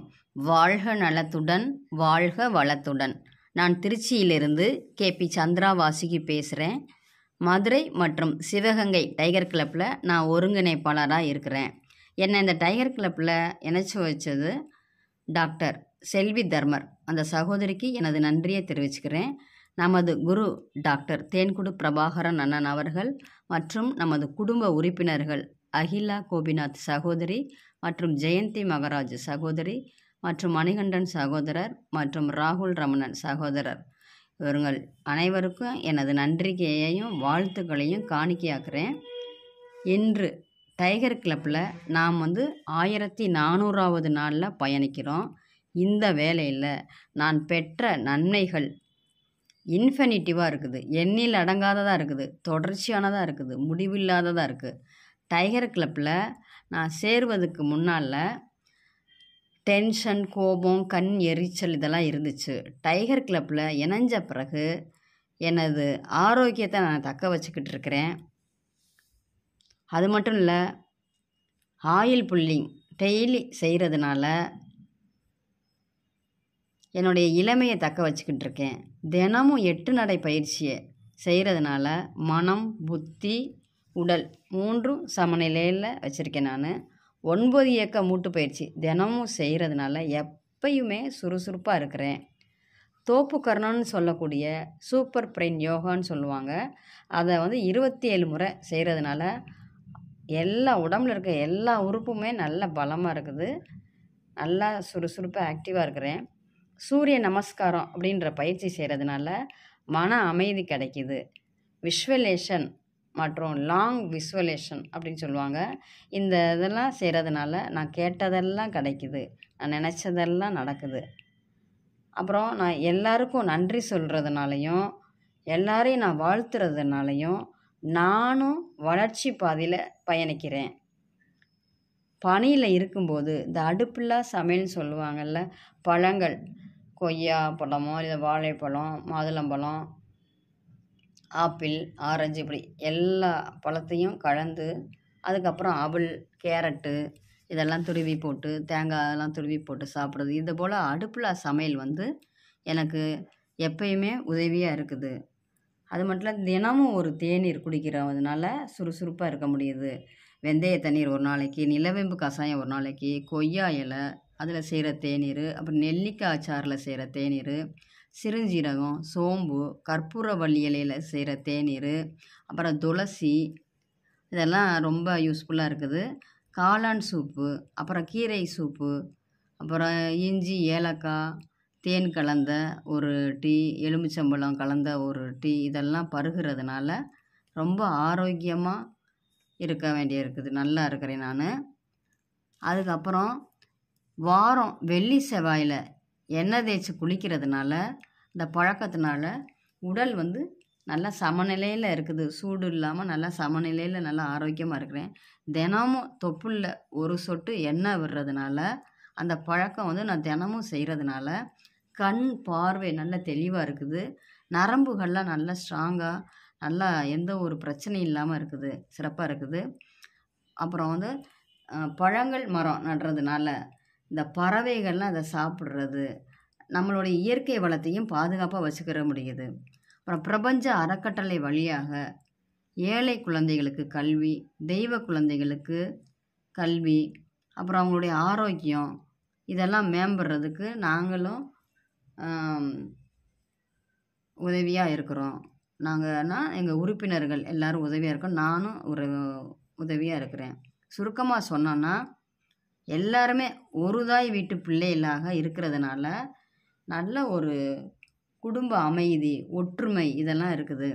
வாழ்க நலத்துடன், வாழ்க வளத்துடன். நான் திருச்சியிலிருந்து கேபி சந்திரவாசிகி பேசுகிறேன். மதுரை மற்றும் சிவகங்கை டைகர் கிளப்பில் நான் ஒருங்கிணைப்பாளராக இருக்கிறேன். என்னை இந்த டைகர் கிளப்பில் இணைச்சி வச்சது டாக்டர் செல்வி தர்மர். அந்த சகோதரிக்கு எனது நன்றியை தெரிவிச்சுக்கிறேன். நமது குரு டாக்டர் தேன்குடு பிரபாகரன் அண்ணன் அவர்கள் மற்றும் நமது குடும்ப உறுப்பினர்கள் அகிலா கோபிநாத் சகோதரி மற்றும் ஜெயந்தி மகராஜ் சகோதரி மற்றும் மணிகண்டன் சகோதரர் மற்றும் ராகுல் ரமணன் சகோதரர், இவர்கள் அனைவருக்கும் எனது நன்றியையும் வாழ்த்துக்களையும் காணிக்கையாக்குறேன். இன்று டைகர் கிளப்பில் நாம் 1400வது நாளில் பயணிக்கிறோம். இந்த வேலையில் நான் பெற்ற நன்மைகள் இன்ஃபினிட்டிவாக இருக்குது, எண்ணில் அடங்காததாக இருக்குது, தொடர்ச்சியானதாக இருக்குது, முடிவில்லாததாக இருக்குது. டைகர் கிளப்பில் நான் சேருவதுக்கு முன்னால் டென்ஷன், கோபம், கண் எரிச்சல் இதெல்லாம் இருந்துச்சு. டைகர் கிளப்பில் இணைஞ்ச பிறகு எனது ஆரோக்கியத்தை நான் தக்க வச்சுக்கிட்டு இருக்கிறேன். அது மட்டும் இல்லை, ஆயில் புல்லிங் டெய்லி செய்கிறதுனால என்னுடைய இளமையை தக்க வச்சுக்கிட்டு இருக்கேன். தினமும் 8 நடை பயிற்சியை செய்கிறதுனால மனம், புத்தி, உடல் 3ம் சமநிலையில் வச்சுருக்கேன். நான் 9 இயக்க மூட்டு பயிற்சி தினமும் செய்கிறதுனால எப்பயுமே சுறுசுறுப்பாக இருக்கிறேன். தோப்பு கர்ணன்னு சொல்லக்கூடிய சூப்பர் பிரெயின் யோகான்னு சொல்லுவாங்க. அதை 27 முறை செய்கிறதுனால எல்லா உடம்புல இருக்க எல்லா உறுப்புமே நல்ல பலமாக இருக்குது. நல்லா சுறுசுறுப்பாக ஆக்டிவாக இருக்கிறேன். சூரிய நமஸ்காரம் அப்படின்ற பயிற்சி செய்கிறதுனால மன அமைதி கிடைக்கிது. விஷுவலேஷன் மற்றும் லாங் விசுவலேஷன் அப்படின்னு சொல்லுவாங்க. இந்த இதெல்லாம் செய்கிறதுனால நான் கேட்டதெல்லாம் கிடைக்குது, நான் நினச்சதெல்லாம் நடக்குது. அப்புறம் நான் எல்லாருக்கும் நன்றி சொல்கிறதுனாலையும் எல்லாரையும் நான் வாழ்த்துறதுனாலையும் நானும் வளர்ச்சி பாதையில் பயணிக்கிறேன். பனியில் இருக்கும்போது இந்த அடுப்பில்லா சமையல்னு சொல்லுவாங்கள்ல, பழங்கள் கொய்யா பழமோ இல்லை வாழைப்பழம், மாதுளம்பழம், ஆப்பிள், ஆரஞ்சு இப்படி எல்லா பழத்தையும் கலந்து அதுக்கப்புறம் அவல், கேரட்டு இதெல்லாம் துருவி போட்டு, தேங்காய் அதெல்லாம் துருவி போட்டு சாப்பிட்றது, இது போல் அடுப்பில்லா சமையல் எனக்கு எப்பயுமே உதவியாக இருக்குது. அது மட்டும் இல்லை, தினமும் ஒரு தேநீர் குடிக்கிறதுனால சுறுசுறுப்பாக இருக்க முடியுது. வெந்தய தண்ணீர் ஒரு நாளைக்கு, நிலவேம்பு கஷாயம் ஒரு நாளைக்கு, கொய்யா இலை அதில் செய்கிற தேநீர், அப்புறம் நெல்லிக்காய் சாறில் செய்கிற தேநீர், சிறுஞ்சீரகம், சோம்பு, கற்பூரவள்ளி இலையில் செய்கிற தேநீர், அப்புறம் துளசி இதெல்லாம் ரொம்ப யூஸ்ஃபுல்லாக இருக்குது. காளான் சூப்பு, அப்புறம் கீரை சூப்பு, அப்புறம் இஞ்சி, ஏலக்காய், தேன் கலந்த ஒரு டீ, எலுமிச்சம்பழம் கலந்த ஒரு டீ இதெல்லாம் பருகிறதுனால ரொம்ப ஆரோக்கியமாக இருக்க வேண்டியிருக்குது. நல்லா இருக்கிறேன் நான். அதுக்கப்புறம் வாரம் வெள்ளி செவ்வாயில் எண்ணெய் தேய்ச்சி குளிக்கிறதுனால இந்த பழக்கத்தினால உடல் நல்லா சமநிலையில் இருக்குது. சூடு இல்லாமல் நல்லா சமநிலையில் நல்லா ஆரோக்கியமாக இருக்கிறேன். தினமும் தொப்புளில் ஒரு சொட்டு எண்ணெய் விடுறதுனால, அந்த பழக்கம் வந்து நான் தினமும் செய்கிறதுனால கண் பார்வை நல்ல தெளிவாக இருக்குது. நரம்புகள்லாம் நல்லா ஸ்ட்ராங்காக, நல்லா எந்த ஒரு பிரச்சனையும் இல்லாமல் இருக்குது, சிறப்பாக இருக்குது. அப்புறம் வந்து பழங்கள் மரம் நடுறதுனால இந்த பறவைகள்லாம் அதை சாப்பிட்றது, நம்மளுடைய இயற்கை வளத்தையும் பாதுகாப்பாக வச்சுக்கிற முடியுது. அப்புறம் பிரபஞ்ச அறக்கட்டளை வழியாக ஏழை குழந்தைகளுக்கு கல்வி, தெய்வ குழந்தைகளுக்கு கல்வி, அப்புறம் அவங்களுடைய ஆரோக்கியம் இதெல்லாம் மேம்படுறதுக்கு நாங்களும் உதவியாக இருக்கிறோம். நாங்கள்னா எங்கள் உறுப்பினர்கள் எல்லோரும் உதவியாக இருக்கோம். நானும் ஒரு உதவியாக இருக்கிறேன். சுருக்கமாக சொன்னோன்னா, எல்லாருமே ஒரு தாய் வீட்டு பிள்ளைகளாக இருக்கிறதுனால நல்ல ஒரு குடும்ப அமைதி, ஒற்றுமை இதெல்லாம் இருக்குது.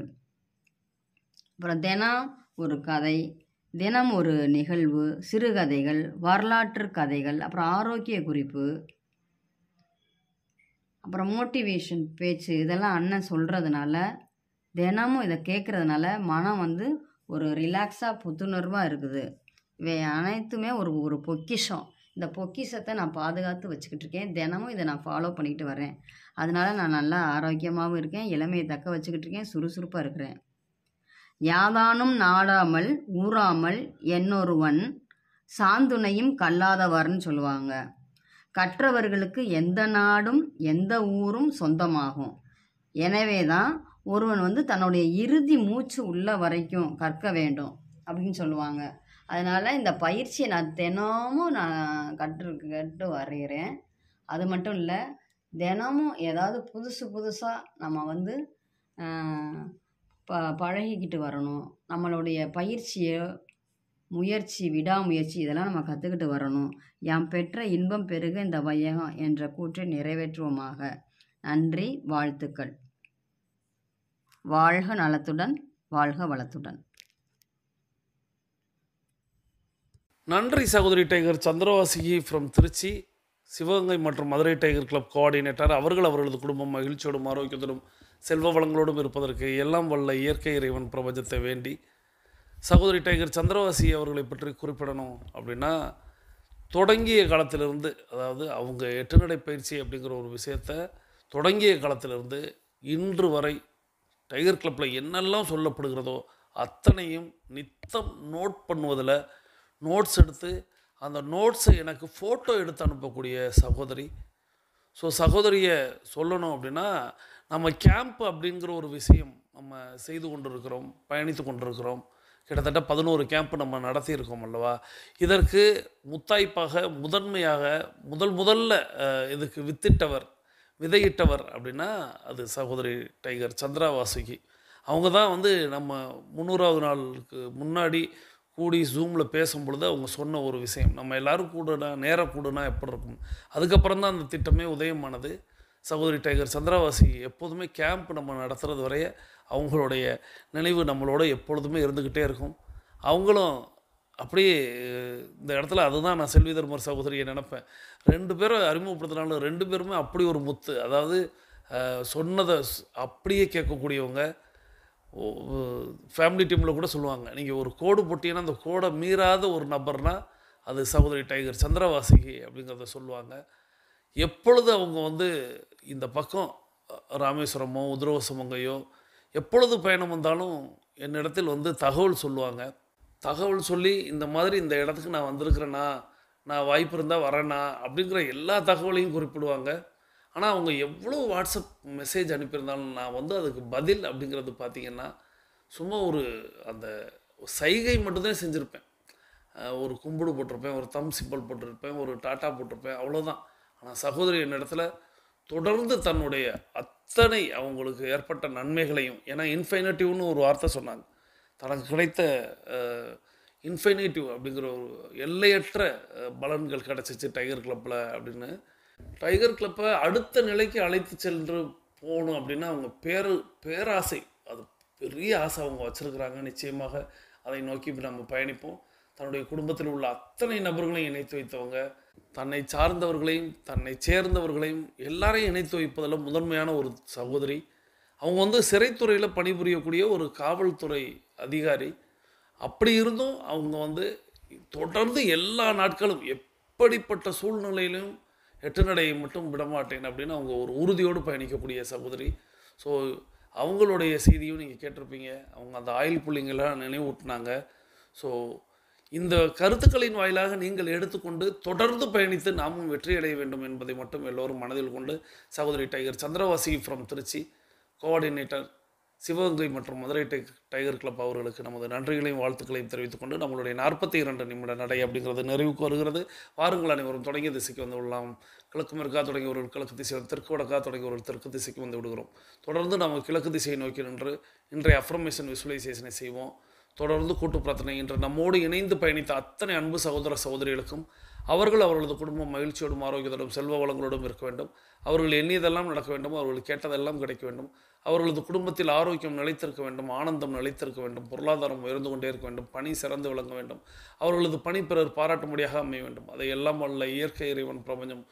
அப்புறம் தினம் ஒரு கதை, தினம் ஒரு நிகழ்வு, சிறுகதைகள், வரலாற்று கதைகள், அப்புறம் ஆரோக்கிய குறிப்பு, அப்புறம் மோட்டிவேஷன் பேச்சு இதெல்லாம் அண்ணன் சொல்கிறதுனால, தினமும் இதை கேட்குறதுனால மனம் வந்து ஒரு ரிலாக்ஸாக புத்துணர்வாக இருக்குது. இவை அனைத்துமே ஒரு ஒரு பொக்கிஷம். இந்த பொக்கிஷத்தை நான் பாதுகாத்து வச்சுக்கிட்டு இருக்கேன். தினமும் இதை நான் ஃபாலோ பண்ணிக்கிட்டு வரேன். அதனால நான் நல்லா ஆரோக்கியமாகவும் இருக்கேன், இளமையை தக்க வச்சுக்கிட்டு இருக்கேன், சுறுசுறுப்பாக இருக்கிறேன். யாதானும் நாடாமல் ஊறாமல் என்னொருவன் சாந்துணையும் கல்லாதவர்னு சொல்லுவாங்க. கற்றவர்களுக்கு எந்த நாடும் எந்த ஊரும் சொந்தமாகும். எனவே தான் ஒருவன் வந்து தன்னுடைய இறுதி மூச்சு உள்ள வரைக்கும் கற்க வேண்டும் அப்படின்னு சொல்லுவாங்க. அதனால் இந்த பயிற்சியை நான் தினமும் நான் கற்று வரைகிறேன். அது மட்டும் இல்லை, தினமும் ஏதாவது புதுசாக நம்ம வந்து பழகிக்கிட்டு வரணும். நம்மளுடைய பயிற்சியை, முயற்சி, விடாமுயற்சி இதெல்லாம் நம்ம கற்றுக்கிட்டு வரணும். யாம் பெற்ற இன்பம் பெருக இந்த வையகம் என்ற கூற்றை நிறைவேற்றுவோமாக. நன்றி, வாழ்த்துக்கள். வாழ்க நலத்துடன், வாழ்க வளத்துடன். நன்றி சகோதரி டைகர் சந்திரவாசி ஃப்ரம் திருச்சி, சிவகங்கை மற்றும் மதுரை டைகர் கிளப் கோஆர்டினேட்டர். அவர்களது குடும்பம் மகிழ்ச்சியோடும் ஆரோக்கியத்தோடும் செல்வ வளங்களோடும் இருப்பதற்கு எல்லாம் வல்ல இயற்கை இறைவன் பிரபஞ்சத்தை வேண்டி, சகோதரி டைகர் சந்திரவாசி அவர்களை பற்றி குறிப்பிடணும் அப்படின்னா, தொடங்கிய காலத்திலிருந்து, அதாவது அவங்க 8 நடை பயிற்சி அப்படிங்கிற ஒரு விஷயத்தை தொடங்கிய காலத்திலிருந்து இன்று வரை டைகர் கிளப்பில் என்னெல்லாம் சொல்லப்படுகிறதோ அத்தனையும் நித்தம் நோட் பண்ணுவதில், நோட்ஸ் எடுத்து அந்த நோட்ஸை எனக்கு ஃபோட்டோ எடுத்து அனுப்பக்கூடிய சகோதரி. ஸோ சகோதரியை சொல்லணும் அப்படின்னா, நம்ம கேம்ப் அப்படிங்கிற ஒரு விஷயம் நம்ம செய்து கொண்டிருக்கிறோம், பயணித்து கொண்டிருக்கிறோம். கிட்டத்தட்ட 11 கேம்ப் நம்ம நடத்தியிருக்கோம் அல்லவா. இதற்கு முத்தாய்ப்பாக முதன்மையாக முதல்ல இதுக்கு விதையிட்டவர் அப்படின்னா அது சகோதரி டைகர் சந்திரவாசுகி. அவங்க தான் வந்து நம்ம 300வது நாளுக்கு முன்னாடி கூடி ஜூமில் பேசும்பொழுது அவங்க சொன்ன ஒரு விஷயம், நம்ம எல்லோரும் கூடனா நேராக கூடனா எப்படி இருக்கும். அதுக்கப்புறம் தான் அந்த திட்டமே உதயமானது. சகோதரி டைகர் சந்திரவாசி எப்போதுமே கேம்ப் நம்ம நடத்துகிறது வரைய அவங்களுடைய நினைவு நம்மளோட எப்பொழுதுமே இருந்துக்கிட்டே இருக்கும். அவங்களும் அப்படியே இந்த இடத்துல அதுதான் நான் செல்வி தர்மர் சகோதரியை நினப்பேன். 2 பேரை அறிமுகப்படுத்தினாலும் 2 பேருமே அப்படி ஒரு முத்து. அதாவது சொன்னதை அப்படியே கேட்கக்கூடியவங்க. ஃபேமிலி டீமில் கூட சொல்லுவாங்க, நீங்கள் ஒரு கோடு போட்டீங்கன்னா அந்த கோடை மீறாத ஒரு நபர்னால் அது சகோதரி டைகர் சந்திரவாசிகி அப்படிங்கிறத சொல்லுவாங்க. எப்பொழுது அவங்க வந்து இந்த பக்கம் ராமேஸ்வரமோ உதிரவசமங்கையோ எப்பொழுது பயணம் வந்தாலும் என்னிடத்தில் வந்து தகவல் சொல்லுவாங்க. தகவல் சொல்லி இந்த மாதிரி இந்த இடத்துக்கு நான் வந்திருக்கிறேண்ணா, நான் வாய்ப்பு இருந்தால் வரேண்ணா அப்படிங்கிற எல்லா தகவலையும் குறிப்பிடுவாங்க. ஆனால் அவங்க எவ்வளோ வாட்ஸ்அப் மெசேஜ் அனுப்பியிருந்தாலும் நான் வந்து அதுக்கு பதில் அப்படிங்கிறது பார்த்திங்கன்னா சும்மா ஒரு அந்த சைகை மட்டும்தான் செஞ்சுருப்பேன். ஒரு கும்பிடு போட்டிருப்பேன், ஒரு தம் சிம்பிள் போட்டிருப்பேன், ஒரு டாட்டா போட்டிருப்பேன், அவ்வளோதான். ஆனால் சகோதரி என்னிடத்துல தொடர்ந்து தன்னுடைய அத்தனை அவங்களுக்கு ஏற்பட்ட நன்மைகளையும், ஏன்னா இன்ஃபைனட்டிவ்னு ஒரு வார்த்தை சொன்னாங்க, தனக்கு கிடைத்த இன்ஃபைனேட்டிவ் அப்படிங்கிற ஒரு எல்லையற்ற பலன்கள் கிடச்சிச்சு டைகர் கிளப்பில் அப்படின்னு. டைகர் கிளப்பை அடுத்த நிலைக்கு அழைத்து சென்று போகணும் அப்படின்னா அவங்க பேராசை, அது பெரிய ஆசை அவங்க வச்சுருக்கிறாங்க. நிச்சயமாக அதை நோக்கி நம்ம பயணிப்போம். தன்னுடைய குடும்பத்தில் உள்ள அத்தனை நபர்களையும் இணைத்து வைத்தவங்க, தன்னை சார்ந்தவர்களையும் தன்னை சேர்ந்தவர்களையும் எல்லாரையும் இணைத்து வைப்பதில் முதன்மையான ஒரு சகோதரி. அவங்க வந்து சிறைத்துறையில் பணிபுரியக்கூடிய ஒரு காவல்துறை அதிகாரி. அப்படி இருந்தும் அவங்க வந்து தொடர்ந்து எல்லா நாட்களும் எப்படிப்பட்ட சூழ்நிலையிலும் 8 நடையை மட்டும் விடமாட்டேன் அப்படின்னு அவங்க ஒரு உறுதியோடு பயணிக்கக்கூடிய சகோதரி. ஸோ அவங்களுடைய செய்தியும் நீங்கள் கேட்டிருப்பீங்க. அவங்க அந்த ஆயில் புள்ளிங்கெல்லாம் நினைவூட்டினாங்க. ஸோ இந்த கருத்துக்களின் வாயிலாக நீங்கள் எடுத்துக்கொண்டு தொடர்ந்து பயணித்து நாமும் வெற்றியடைய வேண்டும் என்பதை மட்டும் எல்லோரும் மனதில் கொண்டு, சகோதரி tiger Chandravasi from Tiruchi, coordinator Sivaganga மற்றும் மதுரை டைகர் கிளப் அவர்களுக்கு நமது நன்றிகளையும் வாழ்த்துக்களையும் தெரிவித்துக் கொண்டு நம்மளுடைய 42 நிமிட நடை அப்படிங்கிறது நிறைவுக்கு வருகிறது. வாருங்கள் அனைவரும் தொடங்கிய திசைக்கு வந்து விடலாம். கிழக்கு மேற்கா தொடங்கியவர்கள் கிழக்கு திசை, தெற்கு வடக்கா தொடங்கியவர்கள் தெற்கு திசைக்கு வந்து விடுகிறோம். தொடர்ந்து நாம் கிழக்கு திசையை நோக்கி நின்று இன்றைய அஃபர்மேஷன் விசுவலைசேஷனை செய்வோம். தொடர்ந்து கூட்டு பிரார்த்தனை. இன்று நம்மோடு இணைந்து பயணித்த அத்தனை அன்பு சகோதர சகோதரிகளுக்கும் அவர்களது குடும்பம் மகிழ்ச்சியோடும் ஆரோக்கியத்தோடும் செல்வ வளங்களோடும் இருக்க வேண்டும். அவர்கள் எண்ணியதெல்லாம் நடக்க வேண்டும். அவர்கள் கேட்டதெல்லாம் கிடைக்க வேண்டும். அவர்களது குடும்பத்தில் ஆரோக்கியம் நிலைத்திருக்க வேண்டும். ஆனந்தம் நிலைத்திருக்க வேண்டும். பொருளாதாரம் உயர்ந்து கொண்டே இருக்க வேண்டும். பணி சிறந்து விளங்க வேண்டும். அவர்களது பணி பிறர் பாராட்டும்படியாக அமைய வேண்டும். அதை எல்லாம் வல்ல இயற்கை இறைவன் பிரபஞ்சம்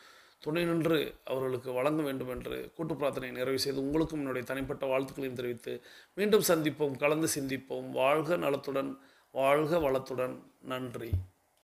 துணை நின்று அவர்களுக்கு வழங்க வேண்டும் என்று கூட்டு பிரார்த்தனை நிறைவு செய்து உங்களுக்கும் என்னுடைய தனிப்பட்ட வாழ்த்துக்களையும் தெரிவித்து மீண்டும் சந்திப்போம், கலந்து சிந்திப்போம். வாழ்க நலத்துடன், வாழ்க வளத்துடன். நன்றி.